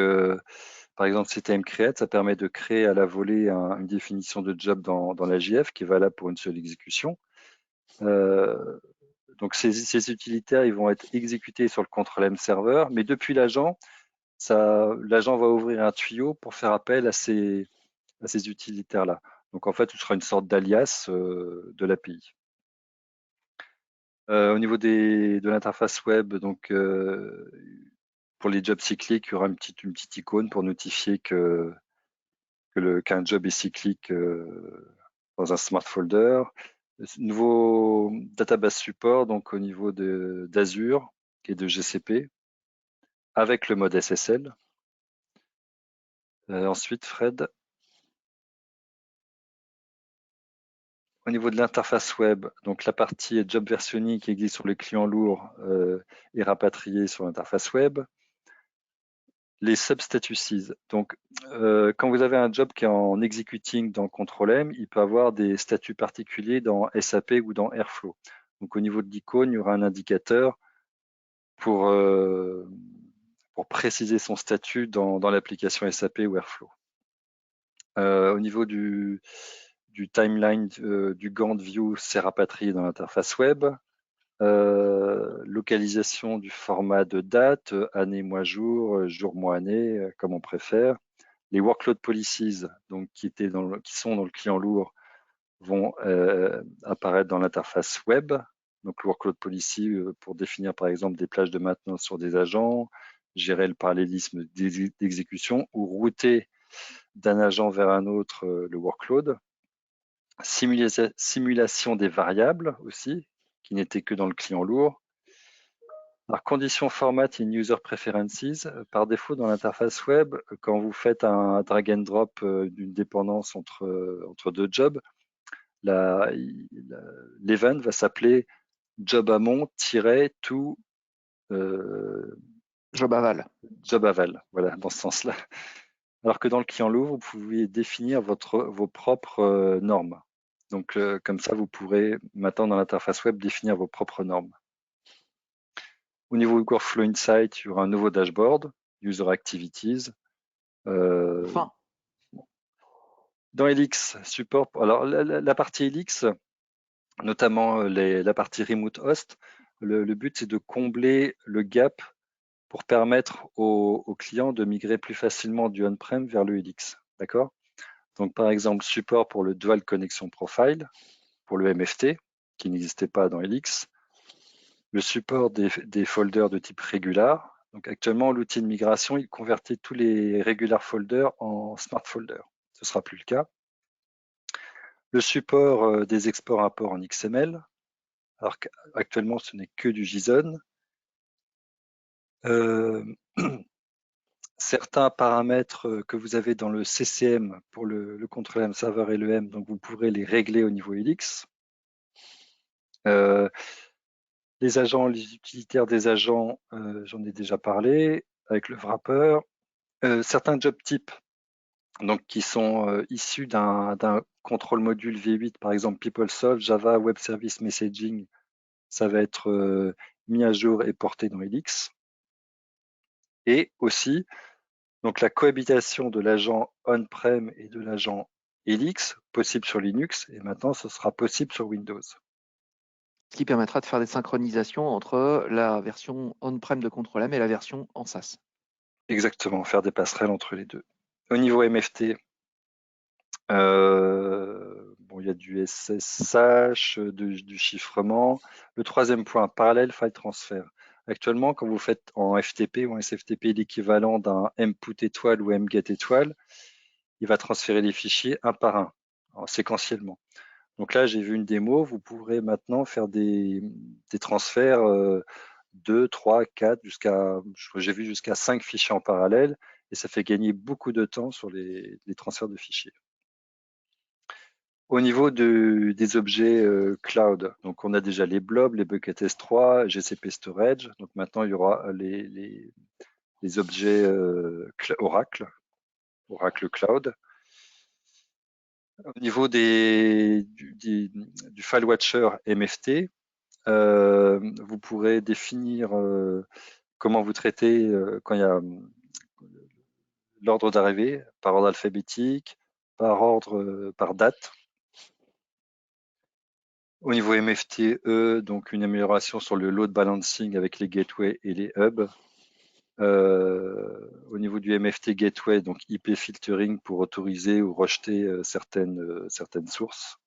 par exemple, CTM Create, ça permet de créer à la volée une définition de job dans la JF qui est valable pour une seule exécution. Donc, ces utilitaires, ils vont être exécutés sur le control-M serveur, mais depuis l'agent, l'agent va ouvrir un tuyau pour faire appel à ces utilitaires-là. Donc, en fait, ce sera une sorte d'alias de l'API. Au niveau de l'interface web, donc pour les jobs cycliques, il y aura une petite icône pour notifier qu'un job est cyclique dans un smart folder. Nouveau database support, donc au niveau d'Azure et de GCP, avec le mode SSL. Ensuite, Fred. Au niveau de l'interface web, donc la partie job versionning qui existe sur les clients lourds est rapatriée sur l'interface web. Les substatuses. Donc, quand vous avez un job qui est en executing dans Control-M, il peut avoir des statuts particuliers dans SAP ou dans Airflow. Donc, au niveau de l'icône, il y aura un indicateur pour préciser son statut dans l'application SAP ou Airflow. Au niveau du timeline du Gantt View, c'est rapatrié dans l'interface web. Localisation du format de date, année, mois, jour, jour, mois, année, comme on préfère. Les workload policies, donc qui sont dans le client lourd, vont apparaître dans l'interface web. Donc, le workload policy pour définir par exemple des plages de maintenance sur des agents, gérer le parallélisme d'exécution ou router d'un agent vers un autre le workload. Simulation des variables aussi, qui n'étaient que dans le client lourd. Alors, conditions format in user preferences, par défaut dans l'interface web, quand vous faites un drag and drop d'une dépendance entre deux jobs, l'event va s'appeler job amont-to job aval. Job aval, voilà, dans ce sens-là. Alors que dans le client lourd, vous pouvez définir vos propres normes. Donc, comme ça, vous pourrez maintenant dans l'interface web définir vos propres normes. Au niveau du Workflow Insight, il y aura un nouveau dashboard, User Activities. Enfin. Dans Helix, support. Alors, la partie Helix, notamment la partie Remote Host, le but, c'est de combler le gap pour permettre aux clients de migrer plus facilement du on-prem vers le Helix. D'accord? Donc, par exemple, support pour le Dual Connection Profile, pour le MFT, qui n'existait pas dans Helix. Le support des folders de type regular. Donc, actuellement, l'outil de migration, il convertit tous les regular folders en smart folders. Ce ne sera plus le cas. Le support des exports-imports en XML. Alors qu'actuellement, ce n'est que du JSON. Certains paramètres que vous avez dans le CCM pour le contrôle M serveur et le M, donc vous pourrez les régler au niveau Helix. Les agents, les utilitaires des agents, j'en ai déjà parlé avec le wrapper. Certains job types, donc qui sont issus d'un contrôle module V8, par exemple PeopleSoft, Java Web Service Messaging, ça va être mis à jour et porté dans Helix. Et aussi, donc la cohabitation de l'agent on-prem et de l'agent Helix, possible sur Linux, et maintenant ce sera possible sur Windows. Ce qui permettra de faire des synchronisations entre la version on-prem de Control-M et la version en SaaS. Exactement, faire des passerelles entre les deux. Au niveau MFT, il y a du SSH, du chiffrement. Le troisième point, parallèle file transfer. Actuellement, quand vous faites en FTP ou en SFTP l'équivalent d'un mPut étoile ou mget étoile, il va transférer les fichiers un par un, séquentiellement. Donc là, j'ai vu une démo, vous pourrez maintenant faire des transferts 2, 3, 4, j'ai vu jusqu'à 5 fichiers en parallèle, et ça fait gagner beaucoup de temps sur les transferts de fichiers. Au niveau des objets cloud, donc on a déjà les blobs, les buckets S3, GCP Storage. Donc maintenant, il y aura les objets Oracle Cloud. Au niveau du File Watcher MFT, vous pourrez définir comment vous traitez quand il y a l'ordre d'arrivée, par ordre alphabétique, par ordre, par date. Au niveau MFTE, donc une amélioration sur le load balancing avec les gateways et les hubs. Au niveau du MFT gateway, donc IP filtering pour autoriser ou rejeter certaines sources.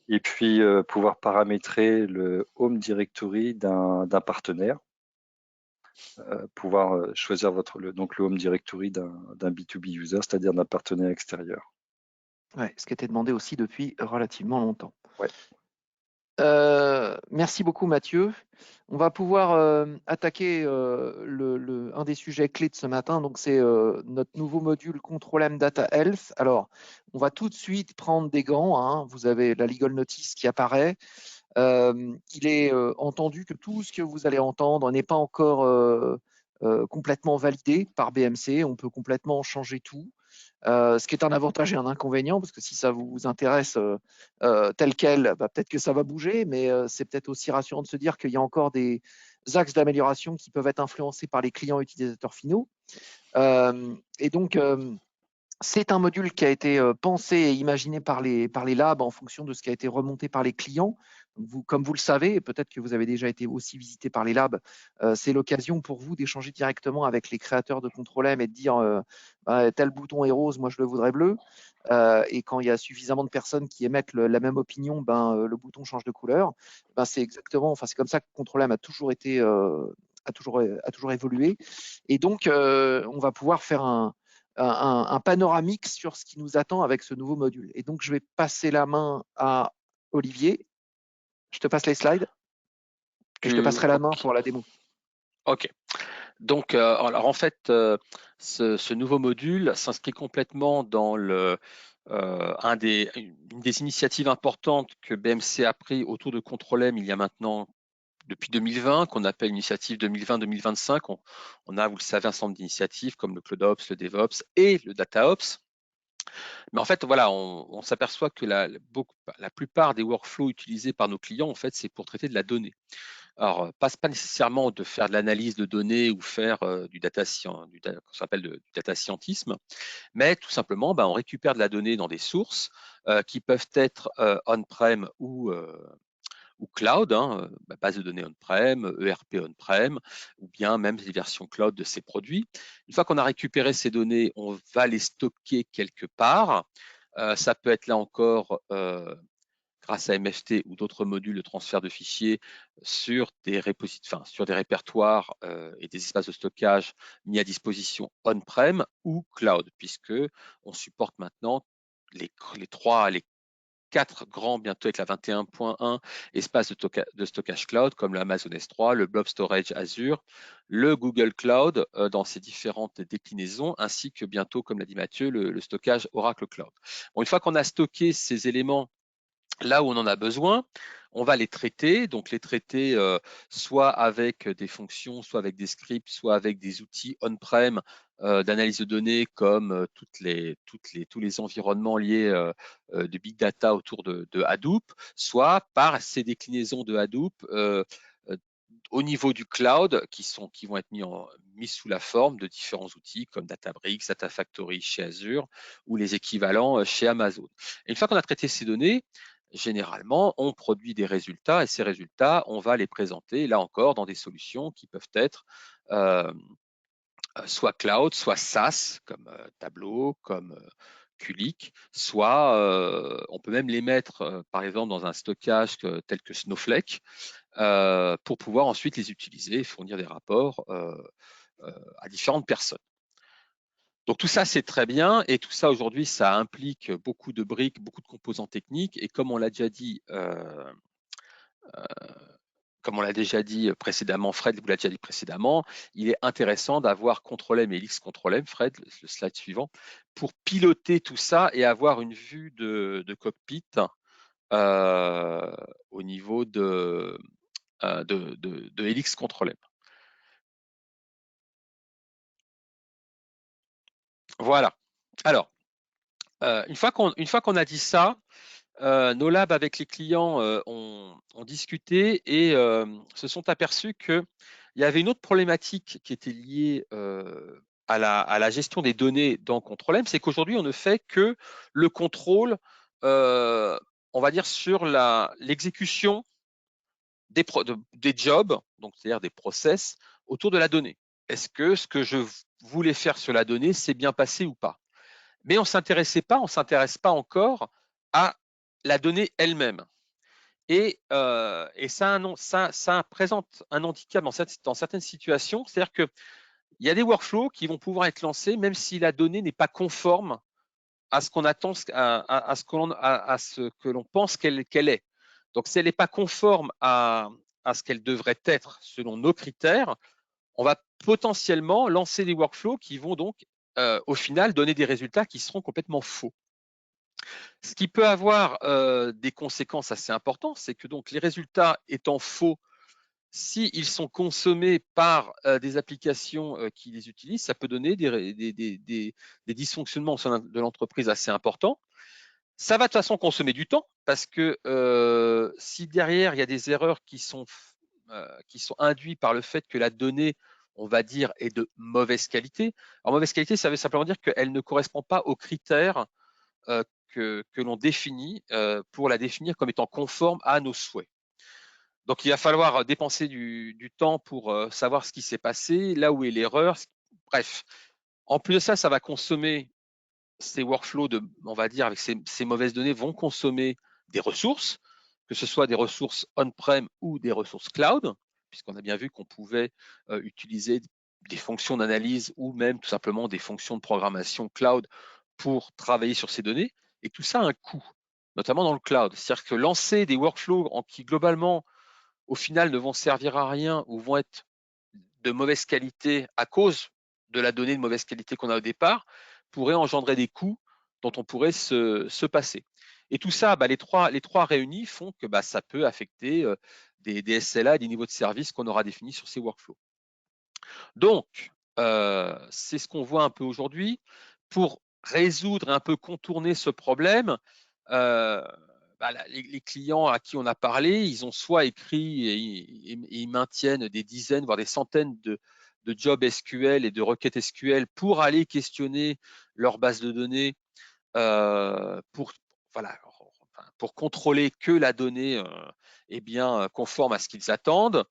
Et puis pouvoir paramétrer le home directory d'un partenaire. Pouvoir choisir donc le home directory d'un B2B user, c'est-à-dire d'un partenaire extérieur. Ouais, ce qui était demandé aussi depuis relativement longtemps. Ouais. Merci beaucoup Mathieu. On va pouvoir attaquer un des sujets clés de ce matin. Donc c'est notre nouveau module Control M Data Health. Alors on va tout de suite prendre des gants. Hein. Vous avez la legal notice qui apparaît. Il est entendu que tout ce que vous allez entendre n'est pas encore complètement validé par BMC. On peut complètement changer tout. Ce qui est un avantage et un inconvénient, parce que si ça vous intéresse tel quel, bah, peut-être que ça va bouger, mais c'est peut-être aussi rassurant de se dire qu'il y a encore des axes d'amélioration qui peuvent être influencés par les clients utilisateurs finaux. Et donc, c'est un module qui a été pensé et imaginé par les labs en fonction de ce qui a été remonté par les clients. Comme vous le savez, et peut-être que vous avez déjà été aussi visité par les labs, c'est l'occasion pour vous d'échanger directement avec les créateurs de Control M et de dire tel bouton est rose, moi je le voudrais bleu. Et quand il y a suffisamment de personnes qui émettent la même opinion, le bouton change de couleur. C'est exactement, c'est comme ça que Control M a toujours été, a toujours évolué. Et donc, on va pouvoir faire un panoramique sur ce qui nous attend avec ce nouveau module. Et donc, je vais passer la main à Olivier. Je te passe les slides et je te passerai la main pour la démo. Ok. Donc, alors en fait, ce nouveau module s'inscrit complètement dans une des initiatives importantes que BMC a pris autour de Control M il y a maintenant depuis 2020, qu'on appelle l'initiative 2020-2025. On a, vous le savez, un certain nombre d'initiatives comme le CloudOps, le DevOps et le DataOps. Mais en fait, voilà, on s'aperçoit que la plupart des workflows utilisés par nos clients, en fait, c'est pour traiter de la donnée. Alors, pas nécessairement de faire de l'analyse de données ou faire du s'appelle du data scientisme, mais tout simplement, on récupère de la donnée dans des sources qui peuvent être on-prem ou cloud, base de données on-prem, ERP on-prem, ou bien même des versions cloud de ces produits. Une fois qu'on a récupéré ces données, on va les stocker quelque part. Ça peut être là encore grâce à MFT ou d'autres modules de transfert de fichiers sur des répertoires et des espaces de stockage mis à disposition on-prem ou cloud, puisque on supporte maintenant les 4 grands, bientôt avec la 21.1, espaces de stockage cloud comme l'Amazon S3, le Blob Storage Azure, le Google Cloud dans ses différentes déclinaisons, ainsi que bientôt, comme l'a dit Mathieu, le stockage Oracle Cloud. Bon, une fois qu'on a stocké ces éléments là où on en a besoin, on va les traiter, donc les traiter soit avec des fonctions, soit avec des scripts, soit avec des outils on-prem d'analyse de données comme tous les environnements liés de big data autour de Hadoop, soit par ces déclinaisons de Hadoop au niveau du cloud qui vont être mis sous la forme de différents outils comme Databricks, Data Factory chez Azure ou les équivalents chez Amazon. Et une fois qu'on a traité ces données, généralement, on produit des résultats et ces résultats, on va les présenter, là encore, dans des solutions qui peuvent être soit cloud, soit SaaS, comme Tableau, comme Qlik, soit on peut même les mettre, par exemple, dans un stockage tel que Snowflake, pour pouvoir ensuite les utiliser et fournir des rapports à différentes personnes. Donc tout ça, c'est très bien et tout ça aujourd'hui, ça implique beaucoup de briques, beaucoup de composants techniques et comme on l'a déjà dit précédemment, Fred vous l'a déjà dit précédemment, il est intéressant d'avoir Control M et LX Control M, Fred, le slide suivant, pour piloter tout ça et avoir une vue de cockpit au niveau de LX Control M. Voilà. Alors, une fois qu'on a dit ça, nos labs avec les clients ont ont discuté et se sont aperçus qu'il y avait une autre problématique qui était liée à la gestion des données dans Control-M, c'est qu'aujourd'hui, on ne fait que le contrôle, on va dire, sur l'exécution des jobs, donc c'est-à-dire des process, autour de la donnée. Est-ce que ce que je voulais faire sur la donnée s'est bien passé ou pas? Mais on ne s'intéresse pas encore à la donnée elle-même. Et ça présente un handicap dans certaines situations, c'est-à-dire qu'il y a des workflows qui vont pouvoir être lancés même si la donnée n'est pas conforme à ce qu'on attend, à ce que l'on pense qu'elle est. Donc, si elle n'est pas conforme à ce qu'elle devrait être selon nos critères, on va potentiellement lancer des workflows qui vont donc, au final, donner des résultats qui seront complètement faux. Ce qui peut avoir des conséquences assez importantes, c'est que donc les résultats étant faux, s'ils sont consommés par des applications qui les utilisent, ça peut donner des dysfonctionnements au sein de l'entreprise assez importants. Ça va de toute façon consommer du temps parce que si derrière il y a des erreurs qui sont induites par le fait que la donnée, on va dire, est de mauvaise qualité. Alors mauvaise qualité, ça veut simplement dire qu'elle ne correspond pas aux critères que l'on définit pour la définir comme étant conforme à nos souhaits. Donc, il va falloir dépenser du temps pour savoir ce qui s'est passé, là où est l'erreur. Bref, en plus de ça, ça va consommer ces workflows, on va dire, avec ces mauvaises données, vont consommer des ressources, que ce soit des ressources on-prem ou des ressources cloud, puisqu'on a bien vu qu'on pouvait utiliser des fonctions d'analyse ou même tout simplement des fonctions de programmation cloud pour travailler sur ces données. Et tout ça a un coût, notamment dans le cloud. C'est-à-dire que lancer des workflows qui globalement, au final, ne vont servir à rien ou vont être de mauvaise qualité à cause de la donnée de mauvaise qualité qu'on a au départ, pourrait engendrer des coûts dont on pourrait se passer. Et tout ça, les trois réunis font que ça peut affecter des SLA et des niveaux de service qu'on aura définis sur ces workflows. Donc, c'est ce qu'on voit un peu aujourd'hui. Pour résoudre et un peu contourner ce problème, les clients à qui on a parlé, ils ont soit écrit et ils maintiennent des dizaines, voire des centaines de jobs SQL et de requêtes SQL pour aller questionner leur base de données pour contrôler que la donnée est bien conforme à ce qu'ils attendent.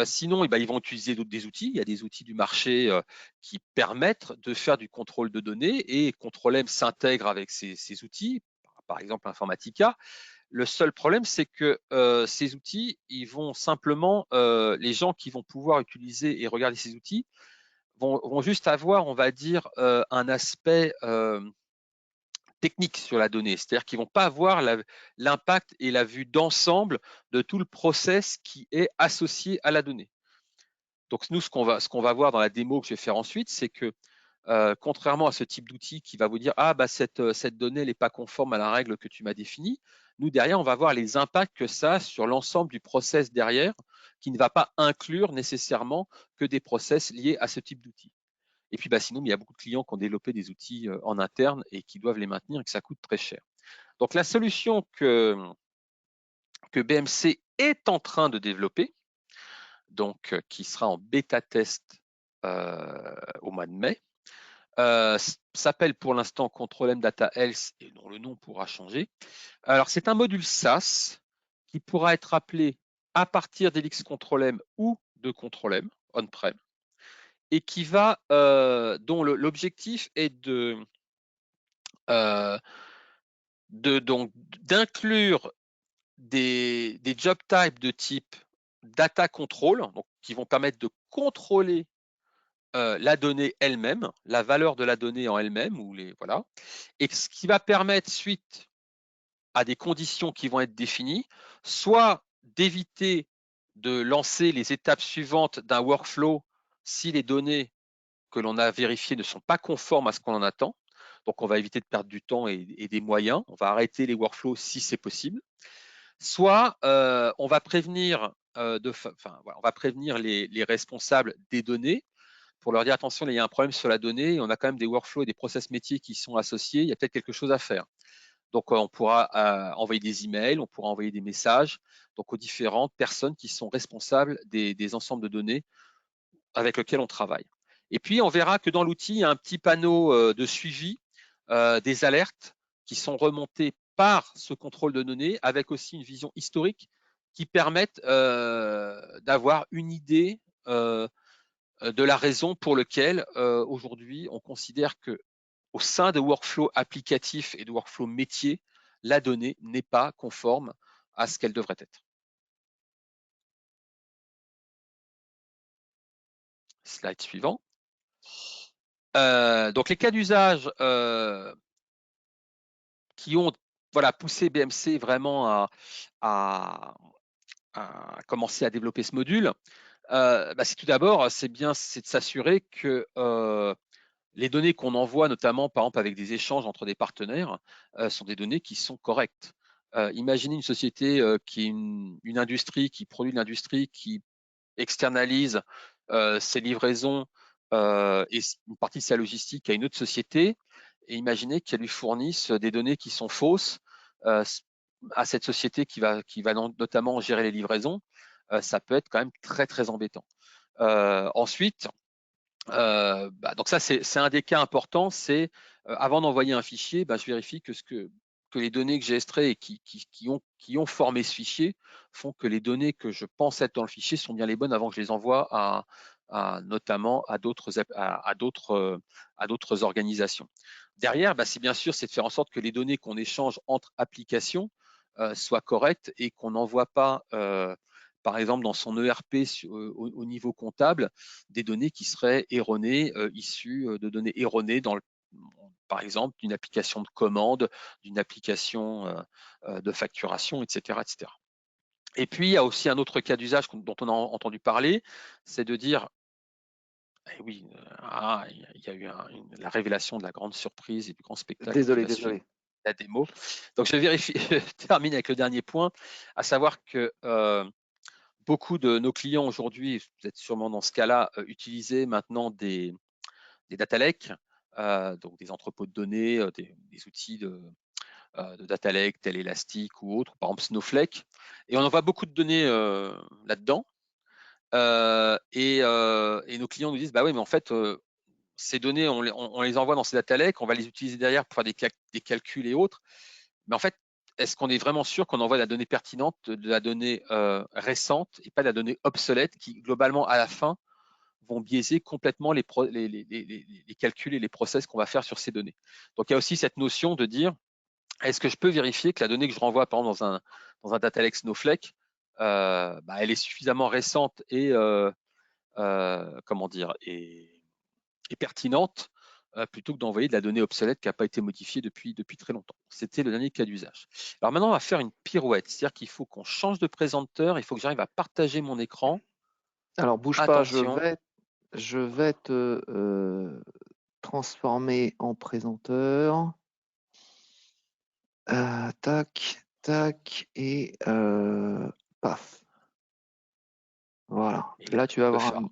Sinon, ils vont utiliser des outils. Il y a des outils du marché qui permettent de faire du contrôle de données et Control-M s'intègre avec ces outils, par exemple Informatica. Le seul problème, c'est que ces outils, ils vont simplement, les gens qui vont pouvoir utiliser et regarder ces outils vont juste avoir, on va dire, un aspect technique sur la donnée. C'est-à-dire qu'ils ne vont pas avoir l'impact et la vue d'ensemble de tout le process qui est associé à la donnée. Donc nous, ce qu'on va voir dans la démo que je vais faire ensuite, c'est que contrairement à ce type d'outil qui va vous dire cette donnée n'est pas conforme à la règle que tu m'as définie, nous derrière on va voir les impacts que ça a sur l'ensemble du process derrière, qui ne va pas inclure nécessairement que des process liés à ce type d'outil. Et puis sinon, il y a beaucoup de clients qui ont développé des outils en interne et qui doivent les maintenir et que ça coûte très cher. Donc la solution que BMC est en train de développer, donc qui sera en bêta test au mois de mai, s'appelle pour l'instant Control-M Data Health et dont le nom pourra changer. Alors c'est un module SaaS qui pourra être appelé à partir d'Helix Control-M ou de Control-M on-prem et qui va, dont l'objectif est d'inclure des job types de type data control, donc qui vont permettre de contrôler la donnée elle-même, la valeur de la donnée en elle-même, voilà, et ce qui va permettre, suite à des conditions qui vont être définies, soit d'éviter de lancer les étapes suivantes d'un workflow si les données que l'on a vérifiées ne sont pas conformes à ce qu'on en attend. Donc, on va éviter de perdre du temps et des moyens. On va arrêter les workflows si c'est possible. Soit on va prévenir, on va prévenir les responsables des données pour leur dire attention, il y a un problème sur la donnée, on a quand même des workflows et des process métiers qui sont associés, il y a peut-être quelque chose à faire. Donc, on pourra envoyer des emails, on pourra envoyer des messages donc, aux différentes personnes qui sont responsables des ensembles de données avec lesquels on travaille. Et puis, on verra que dans l'outil, il y a un petit panneau de suivi des alertes qui sont remontées par ce contrôle de données avec aussi une vision historique qui permettent d'avoir une idée de la raison pour laquelle aujourd'hui on considère que au sein de workflows applicatifs et de workflows métiers, la donnée n'est pas conforme à ce qu'elle devrait être. Slide suivant. Donc les cas d'usage qui ont poussé BMC vraiment à commencer à développer ce module, c'est tout d'abord, c'est de s'assurer que les données qu'on envoie, notamment par exemple avec des échanges entre des partenaires, sont des données qui sont correctes. Imaginez une société qui est une industrie, qui produit de l'industrie, qui externalise ses livraisons et une partie de sa logistique à une autre société, et imaginez qu'elle lui fournisse des données qui sont fausses à cette société qui va notamment gérer les livraisons. Ça peut être quand même très très embêtant. Ensuite, donc ça c'est un des cas importants, c'est avant d'envoyer un fichier, je vérifie que les données que j'ai extraites et qui ont formé ce fichier font que les données que je pense être dans le fichier sont bien les bonnes avant que je les envoie notamment à d'autres organisations. Derrière, c'est bien sûr c'est de faire en sorte que les données qu'on échange entre applications soient correctes et qu'on n'envoie pas par exemple dans son ERP au niveau comptable, des données qui seraient erronées, issues de données erronées par exemple d'une application de commande, d'une application de facturation, etc., etc. Et puis, il y a aussi un autre cas d'usage dont on a entendu parler, c'est de dire, oui, il y a eu la révélation de la grande surprise et du grand spectacle. Désolé. La démo. Donc, je termine avec le dernier point, à savoir que beaucoup de nos clients aujourd'hui, vous êtes sûrement dans ce cas-là, utilisaient maintenant des data lakes, donc des entrepôts de données, des outils de data lake tel Elastic ou autre, par exemple Snowflake. Et on envoie beaucoup de données là-dedans. Et nos clients nous disent, oui, mais en fait, ces données, on les envoie dans ces data lakes, on va les utiliser derrière pour faire des calculs et autres. Mais en fait, est-ce qu'on est vraiment sûr qu'on envoie de la donnée pertinente, de la donnée récente et pas de la donnée obsolète qui, globalement, à la fin, vont biaiser complètement les calculs et les process qu'on va faire sur ces données. Donc, il y a aussi cette notion de dire, est-ce que je peux vérifier que la donnée que je renvoie, par exemple, dans un data lake Snowflake, elle est suffisamment récente et, et pertinente plutôt que d'envoyer de la donnée obsolète qui n'a pas été modifiée depuis très longtemps. C'était le dernier cas d'usage. Alors maintenant, on va faire une pirouette, c'est-à-dire qu'il faut qu'on change de présenteur, il faut que j'arrive à partager mon écran. Alors, bouge Attention. pas, je vais te transformer en présenteur. Tac, et paf. Voilà. Là, tu vas avoir un...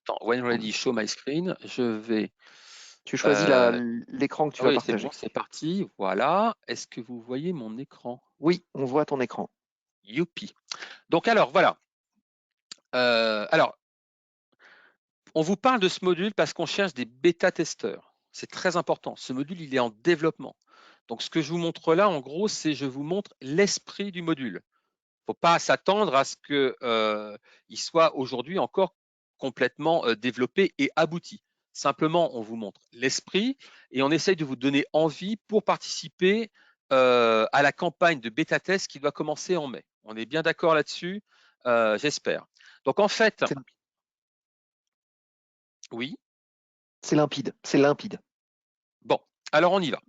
Attends, when ready, show my screen. Je vais... Tu choisis l'écran que tu vas partager. Oui, c'est parti. Voilà. Est-ce que vous voyez mon écran? Oui, on voit ton écran. Youpi. Donc, alors, voilà. Alors, on vous parle de ce module parce qu'on cherche des bêta-testeurs. C'est très important. Ce module, il est en développement. Donc, ce que je vous montre là, en gros, c'est je vous montre l'esprit du module. Il ne faut pas s'attendre à ce qu'il soit aujourd'hui encore complètement développé et abouti. Simplement, on vous montre l'esprit et on essaye de vous donner envie pour participer à la campagne de bêta-test qui doit commencer en mai. On est bien d'accord là-dessus, j'espère. Donc, en fait, oui. C'est limpide. Bon, alors on y va.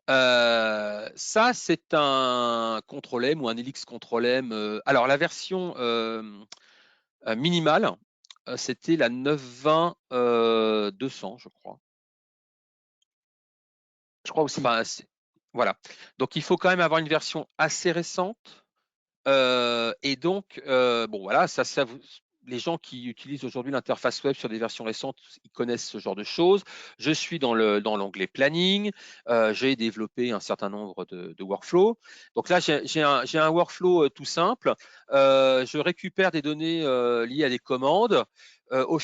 Ça, c'est un Control-M ou un Helix Control-M. Alors, la version minimale, c'était la 9.20.200, je crois. Je crois aussi. Enfin, voilà. Donc, il faut quand même avoir une version assez récente. Et donc, bon, voilà, ça les gens qui utilisent aujourd'hui l'interface web sur des versions récentes, ils connaissent ce genre de choses. Je suis dans l'onglet planning. J'ai développé un certain nombre de workflows. Donc là, j'ai un workflow tout simple. Je récupère des données liées à des commandes. Alors,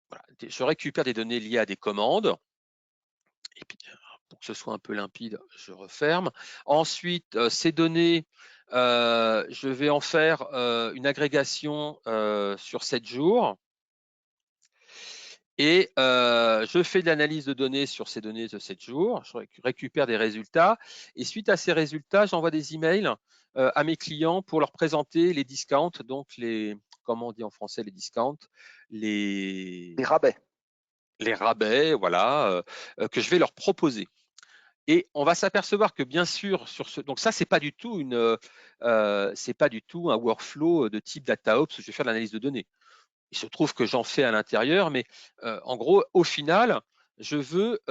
voilà, je récupère des données liées à des commandes. Et puis, pour que ce soit un peu limpide, je referme. Ensuite, ces données, je vais en faire une agrégation sur 7 jours. Et je fais de l'analyse de données sur ces données de 7 jours. Je récupère des résultats. Et suite à ces résultats, j'envoie des emails à mes clients pour leur présenter les discounts, donc comment on dit en français les discounts, Les rabais. Les rabais, voilà, que je vais leur proposer. Et on va s'apercevoir que bien sûr donc ça c'est pas du tout un workflow de type DataOps où je vais faire de l'analyse de données. Il se trouve que j'en fais à l'intérieur, mais en gros au final je veux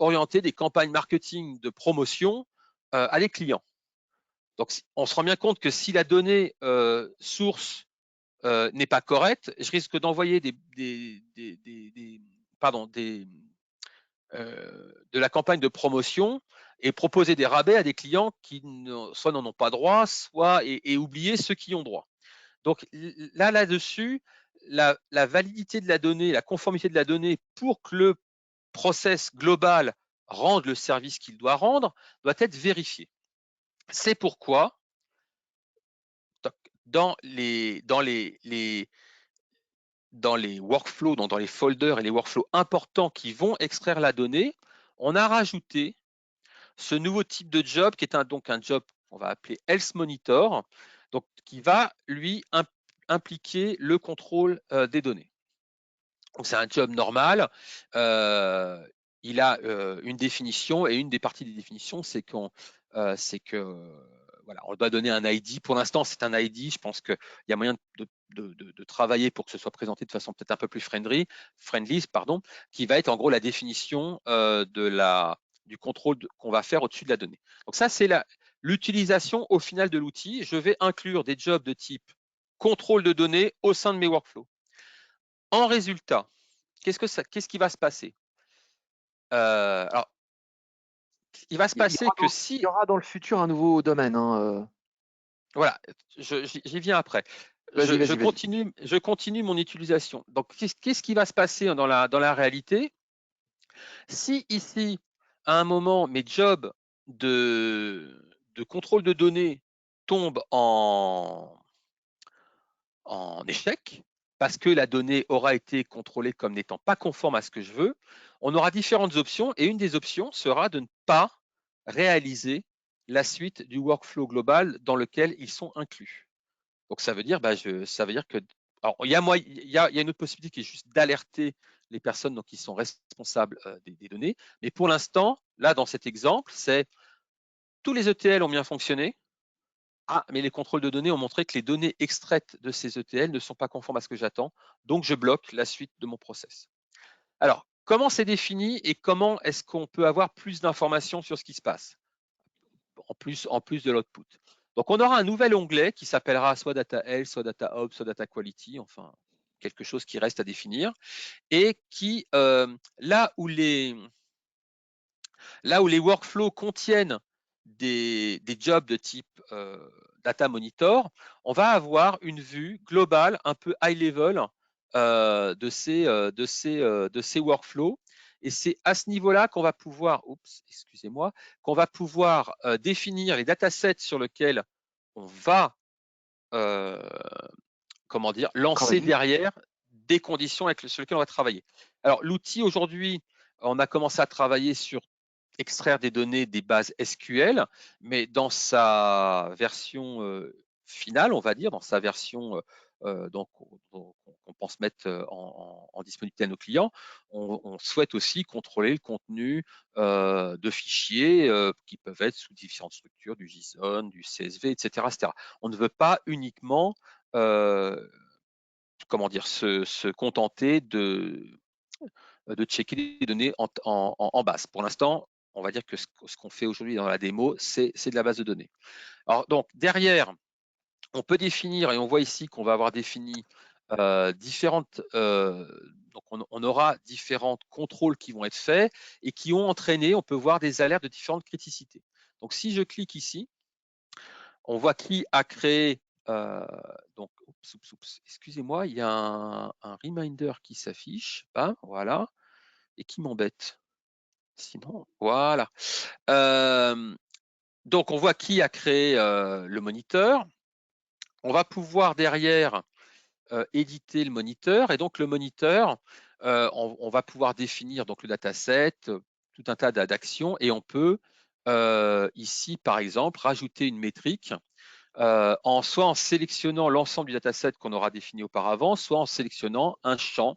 orienter des campagnes marketing de promotion à des clients. Donc on se rend bien compte que si la donnée source n'est pas correcte, je risque d'envoyer de la campagne de promotion et proposer des rabais à des clients qui soit n'en ont pas droit, soit et oublier ceux qui ont droit. Donc là-dessus, la validité de la donnée, la conformité de la donnée pour que le process global rende le service qu'il doit rendre, doit être vérifiée. C'est pourquoi dans les workflows, dans les folders et les workflows importants qui vont extraire la donnée, on a rajouté ce nouveau type de job qui est donc un job qu'on va appeler Health Monitor, donc qui va lui impliquer le contrôle des données. Donc c'est un job normal. Il a une définition et une des parties des définitions, c'est que voilà, on doit donner un ID. Pour l'instant, c'est un ID. Je pense qu'il y a moyen de travailler pour que ce soit présenté de façon peut-être un peu plus friendly, qui va être en gros la définition du contrôle qu'on va faire au-dessus de la donnée. Donc ça, c'est l'utilisation au final de l'outil. Je vais inclure des jobs de type contrôle de données au sein de mes workflows. En résultat, qu'est-ce qui va se passer alors, il va se passer que si… Il y aura dans le futur un nouveau domaine. Hein, Voilà, j'y viens après. Je continue mon utilisation. Donc, qu'est-ce qui va se passer dans la réalité? Si ici, à un moment, mes jobs de contrôle de données tombent en échec, parce que la donnée aura été contrôlée comme n'étant pas conforme à ce que je veux, on aura différentes options et une des options sera de ne pas réaliser la suite du workflow global dans lequel ils sont inclus. Donc ça veut dire, que… Alors, il y a une autre possibilité qui est juste d'alerter les personnes donc, qui sont responsables des données. Mais pour l'instant, là, dans cet exemple, c'est tous les ETL ont bien fonctionné. Ah, mais les contrôles de données ont montré que les données extraites de ces ETL ne sont pas conformes à ce que j'attends, donc je bloque la suite de mon process. Alors, comment c'est défini et comment est-ce qu'on peut avoir plus d'informations sur ce qui se passe en plus de l'output? Donc, on aura un nouvel onglet qui s'appellera soit Data Health, soit Data Ops, soit Data Quality, enfin, quelque chose qui reste à définir, et qui, là où les workflows contiennent des jobs de type Data Monitor, on va avoir une vue globale, un peu high level de ces workflows. Et c'est à ce niveau-là qu'on va pouvoir, définir les datasets sur lesquels on va lancer derrière des conditions sur lesquelles on va travailler. Alors l'outil aujourd'hui, on a commencé à travailler sur extraire des données des bases SQL, mais dans sa version finale, on va dire, dans sa version qu'on pense mettre en disponibilité à nos clients, on souhaite aussi contrôler le contenu de fichiers qui peuvent être sous différentes structures, du JSON, du CSV, etc. On ne veut pas uniquement se contenter de checker les données en base. Pour l'instant, on va dire que ce qu'on fait aujourd'hui dans la démo, c'est de la base de données. Alors donc derrière, on peut définir, et on voit ici qu'on va avoir défini différentes, donc on aura différents contrôles qui vont être faits et qui ont entraîné, on peut voir des alertes de différentes criticités. Donc si je clique ici, on voit qui a créé, donc excusez-moi, il y a un reminder qui s'affiche, hein, voilà, et qui m'embête. Sinon, voilà. Donc on voit qui a créé le moniteur. On va pouvoir derrière éditer le moniteur, et donc le moniteur, on va pouvoir définir donc le dataset, tout un tas d'actions, et on peut ici par exemple rajouter une métrique soit en sélectionnant l'ensemble du dataset qu'on aura défini auparavant, soit en sélectionnant un champ.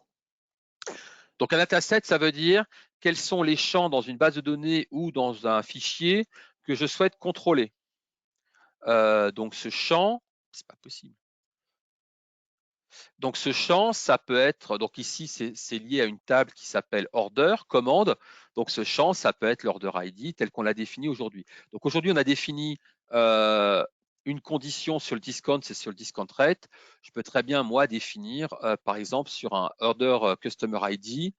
Donc un dataset, ça veut dire quels sont les champs dans une base de données ou dans un fichier que je souhaite contrôler. Donc ce champ, c'est pas possible. Donc ce champ, ça peut être, donc ici c'est lié à une table qui s'appelle order, commande. Donc ce champ, ça peut être l'order ID tel qu'on l'a défini aujourd'hui. Donc aujourd'hui, on a défini une condition sur le discount, c'est sur le discount rate. Je peux très bien, moi, définir, par exemple, sur un order customer ID,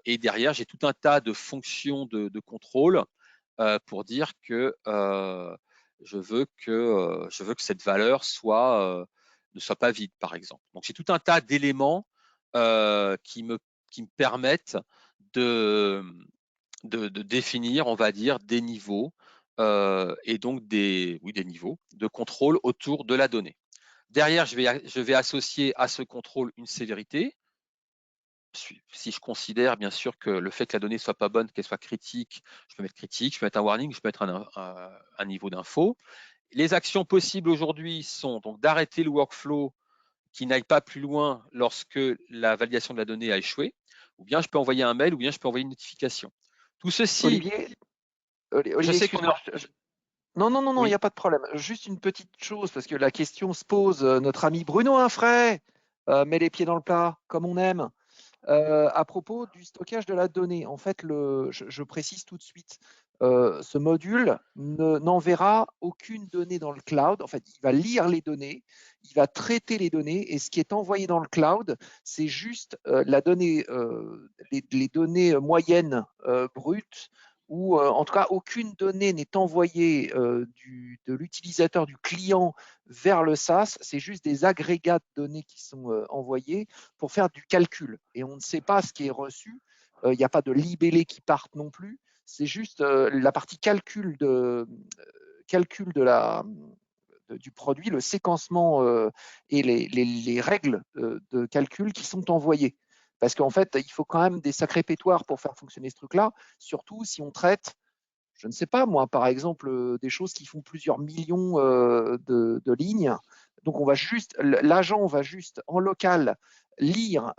et derrière, j'ai tout un tas de fonctions de contrôle pour dire que je veux que cette valeur ne soit pas vide, par exemple. Donc, j'ai tout un tas d'éléments qui me permettent de définir, on va dire, des niveaux et donc des niveaux de contrôle autour de la donnée. Derrière, je vais associer à ce contrôle une sévérité. Si je considère bien sûr que le fait que la donnée soit pas bonne, qu'elle soit critique, je peux mettre critique, je peux mettre un warning, je peux mettre un niveau d'info. Les actions possibles aujourd'hui sont donc d'arrêter le workflow qui n'aille pas plus loin lorsque la validation de la donnée a échoué, ou bien je peux envoyer un mail, ou bien je peux envoyer une notification. Tout ceci, Olivier, je Olivier, sais qu'on excuse-moi. Non, il n'y oui, a pas de problème. Juste une petite chose, parce que la question se pose. Notre ami Bruno Infray met les pieds dans le plat, comme on aime. À propos du stockage de la donnée, en fait, je précise tout de suite, ce module n'enverra aucune donnée dans le cloud. En fait, il va lire les données, il va traiter les données, et ce qui est envoyé dans le cloud, c'est juste la donnée, les données moyennes brutes, ou en tout cas, aucune donnée n'est envoyée de l'utilisateur, du client vers le SaaS. C'est juste des agrégats de données qui sont envoyés pour faire du calcul. Et on ne sait pas ce qui est reçu. Il n'y a pas de libellés qui partent non plus. C'est juste la partie calcul du produit, le séquencement et les règles de calcul qui sont envoyées. Parce qu'en fait, il faut quand même des sacrés pétoirs pour faire fonctionner ce truc-là, surtout si on traite, je ne sais pas moi, par exemple, des choses qui font plusieurs millions de lignes. Donc l'agent va juste en local lire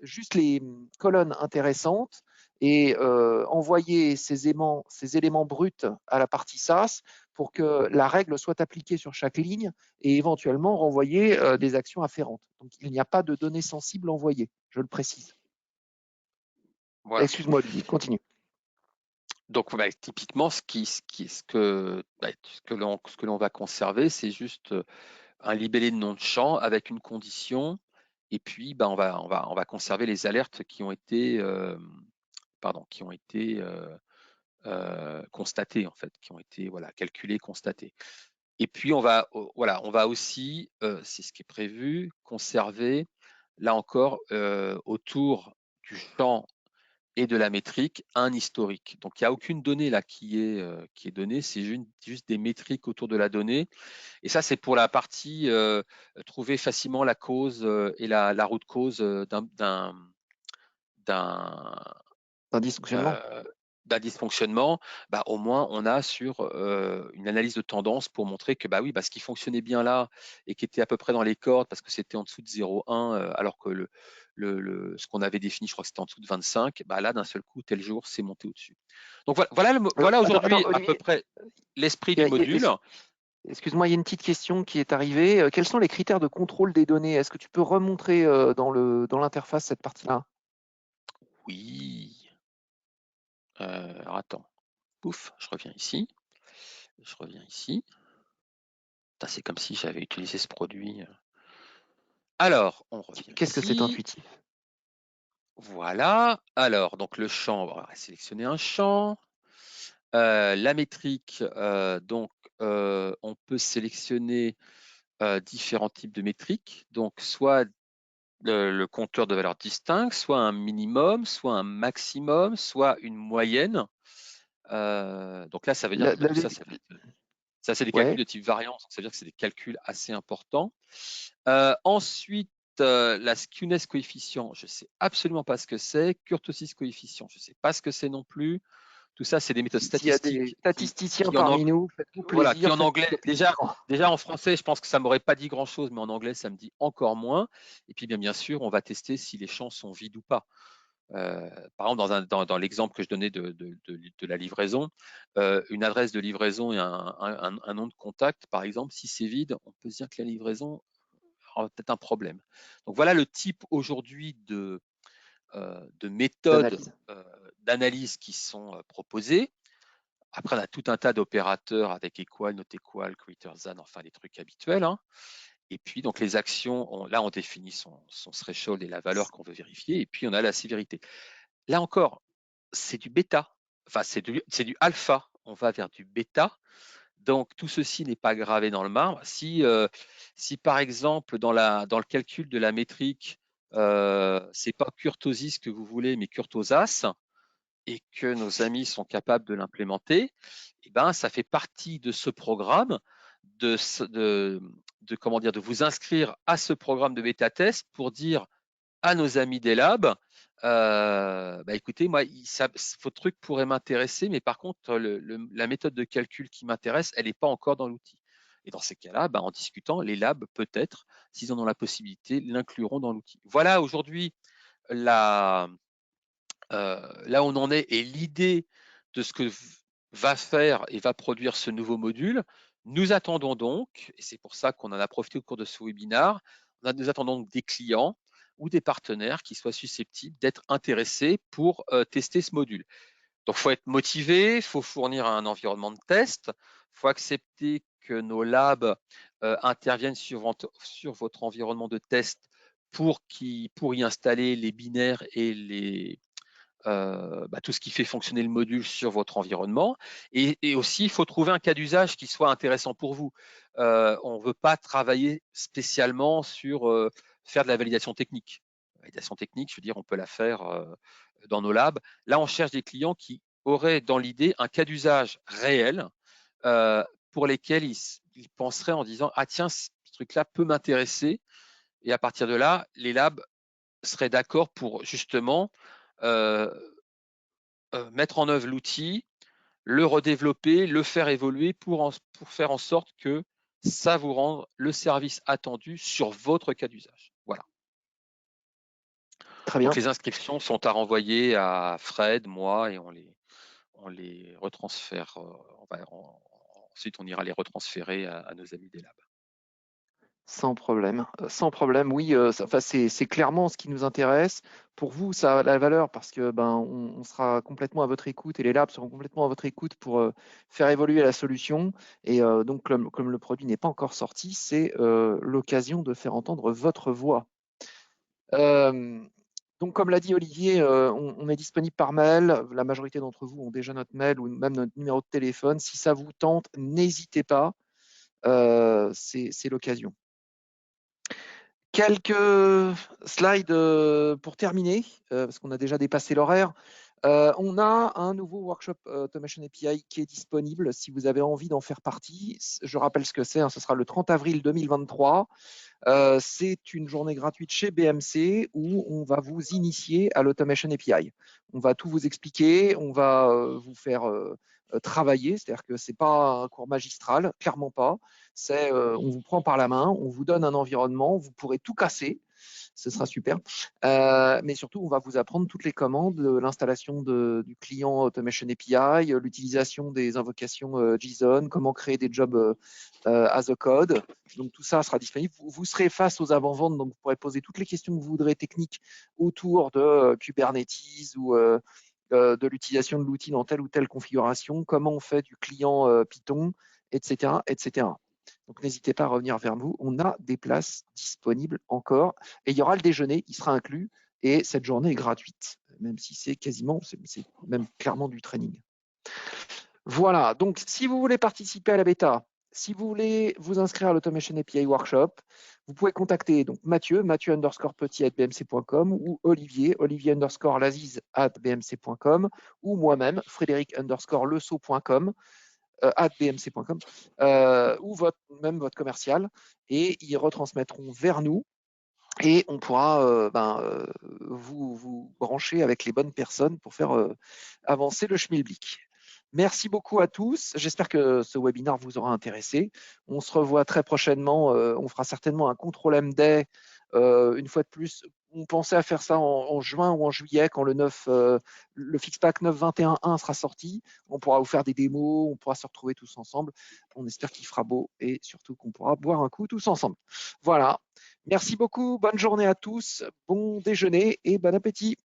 juste les colonnes intéressantes et envoyer ces éléments bruts à la partie SAS pour que la règle soit appliquée sur chaque ligne et éventuellement renvoyer des actions afférentes. Donc il n'y a pas de données sensibles envoyées, je le précise. voilà. Excuse-moi Olivier, continue. Donc, typiquement, ce que l'on va conserver, c'est juste un libellé de nom de champ avec une condition, et puis on va conserver les alertes qui ont été constatées, en fait, qui ont été calculées, constatées. Et puis on va aussi, c'est ce qui est prévu, conserver là encore autour du champ et de la métrique un historique. Donc il n'y a aucune donnée là qui est donnée, c'est juste des métriques autour de la donnée. Et ça, c'est pour la partie trouver facilement la cause et la route cause d'un Dysfonctionnement. dysfonctionnement. Au moins on a sur une analyse de tendance pour montrer que ce qui fonctionnait bien là et qui était à peu près dans les cordes parce que c'était en dessous de 0,1 alors que ce qu'on avait défini, je crois que c'était en dessous de 25, là d'un seul coup tel jour c'est monté au-dessus. Donc voilà aujourd'hui à peu Olivier, près l'esprit du module. excuse-moi, il y a une petite question qui est arrivée. Quels sont les critères de contrôle des données? Est-ce que tu peux remontrer dans l'interface cette partie-là? Oui. Alors attends. Pouf, je reviens ici. C'est comme si j'avais utilisé ce produit. Alors, on revient Qu'est-ce que c'est ici. intuitif? Voilà. Alors, donc le champ, on va sélectionner un champ. La métrique, on peut sélectionner différents types de métriques. Donc, soit le compteur de valeurs distinctes, soit un minimum, soit un maximum, soit une moyenne. Donc là, ça veut dire que ça, c'est des calculs Ouais. de type variance. Ça veut dire que c'est des calculs assez importants. Ensuite, la skewness coefficient, je ne sais absolument pas ce que c'est. Kurtosis coefficient, je ne sais pas ce que c'est non plus. Tout ça, c'est des méthodes S'il y a des statistiques statisticiens qui en parmi nous, faites-vous voilà, qui plaisir. en Faites anglais, déjà en français, je pense que ça m'aurait pas dit grand-chose, mais en anglais, ça me dit encore moins. Et puis, bien sûr, on va tester si les champs sont vides ou pas. Par exemple, dans l'exemple que je donnais de la livraison, une adresse de livraison et un nom de contact, par exemple, si c'est vide, on peut se dire que la livraison aura peut-être un problème. Donc voilà le type aujourd'hui de méthodes d'analyse qui sont proposées. Après, on a tout un tas d'opérateurs avec equal, not equal, greater than, enfin les trucs habituels. Hein. Et puis, donc les actions, là, on définit son threshold et la valeur qu'on veut vérifier. Et puis, on a la sévérité. Là encore, c'est du bêta. Enfin, c'est du alpha. On va vers du bêta. Donc, tout ceci n'est pas gravé dans le marbre. Si par exemple, dans le calcul de la métrique, c'est pas kurtosis que vous voulez, mais kurtosas, et que nos amis sont capables de l'implémenter, eh ben, ça fait partie de ce programme de vous inscrire à ce programme de bêta-test pour dire à nos amis des labs, écoutez, moi, votre truc pourrait m'intéresser, mais par contre, la méthode de calcul qui m'intéresse, elle n'est pas encore dans l'outil. Et dans ces cas-là, en discutant, les labs, peut-être, s'ils en ont la possibilité, l'incluront dans l'outil. Voilà aujourd'hui là où on en est et l'idée de ce que va faire et va produire ce nouveau module. Nous attendons donc, et c'est pour ça qu'on en a profité au cours de ce webinaire, nous attendons donc des clients ou des partenaires qui soient susceptibles d'être intéressés pour tester ce module. Donc, il faut être motivé, il faut fournir un environnement de test, il faut accepter que nos labs interviennent sur votre environnement de test pour y installer les binaires et tout ce qui fait fonctionner le module sur votre environnement. Et aussi, il faut trouver un cas d'usage qui soit intéressant pour vous. On ne veut pas travailler spécialement sur faire de la validation technique. La validation technique, je veux dire, on peut la faire dans nos labs. Là, on cherche des clients qui auraient dans l'idée un cas d'usage réel pour lesquels ils penseraient en disant « Ah tiens, ce truc-là peut m'intéresser ». Et à partir de là, les labs seraient d'accord pour justement mettre en œuvre l'outil, le redévelopper, le faire évoluer pour faire en sorte que ça vous rende le service attendu sur votre cas d'usage. Voilà. Très bien. Donc les inscriptions sont à renvoyer à Fred, moi, et on les retransfère. Ensuite, on ira les retransférer à nos amis des labs. Sans problème, oui, c'est clairement ce qui nous intéresse. Pour vous, ça a la valeur parce que on sera complètement à votre écoute et les labs seront complètement à votre écoute pour faire évoluer la solution. Et donc, comme le produit n'est pas encore sorti, c'est l'occasion de faire entendre votre voix. Donc, comme l'a dit Olivier, on est disponible par mail. La majorité d'entre vous ont déjà notre mail ou même notre numéro de téléphone. Si ça vous tente, n'hésitez pas. C'est l'occasion. Quelques slides pour terminer, parce qu'on a déjà dépassé l'horaire. On a un nouveau workshop Automation API qui est disponible si vous avez envie d'en faire partie. Je rappelle ce que c'est, ce sera le 30 avril 2023. C'est une journée gratuite chez BMC où on va vous initier à l'Automation API. On va tout vous expliquer, on va vous faire travailler, c'est-à-dire que ce n'est pas un cours magistral, clairement pas. On vous prend par la main, on vous donne un environnement, vous pourrez tout casser, ce sera super. Mais surtout, on va vous apprendre toutes les commandes, l'installation du client Automation API, l'utilisation des invocations JSON, comment créer des jobs as a code. Donc, tout ça sera disponible. Vous serez face aux avant-ventes, donc vous pourrez poser toutes les questions que vous voudrez techniques autour de Kubernetes ou de l'utilisation de l'outil dans telle ou telle configuration, comment on fait du client Python, etc., etc. Donc, n'hésitez pas à revenir vers nous. On a des places disponibles encore. Et il y aura le déjeuner qui sera inclus. Et cette journée est gratuite, même si c'est même clairement du training. Voilà. Donc, si vous voulez participer à la bêta, si vous voulez vous inscrire à l'Automation API Workshop, vous pouvez contacter donc Mathieu_petit@bmc.com ou Olivier @laziz@bmc.com ou moi-même, Frédéric_lesaut.com @bmc.com ou même votre commercial, et ils retransmettront vers nous et on pourra vous brancher avec les bonnes personnes pour faire avancer le schmilblick. Merci beaucoup à tous. J'espère que ce webinaire vous aura intéressé. On se revoit très prochainement. On fera certainement un contrôle MD une fois de plus. On pensait à faire ça en juin ou en juillet quand le Fixpack 9.21.1 sera sorti. On pourra vous faire des démos, on pourra se retrouver tous ensemble. On espère qu'il fera beau et surtout qu'on pourra boire un coup tous ensemble. Voilà. Merci beaucoup. Bonne journée à tous. Bon déjeuner et bon appétit.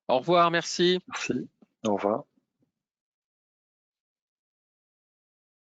Au revoir, merci. Merci. Au revoir.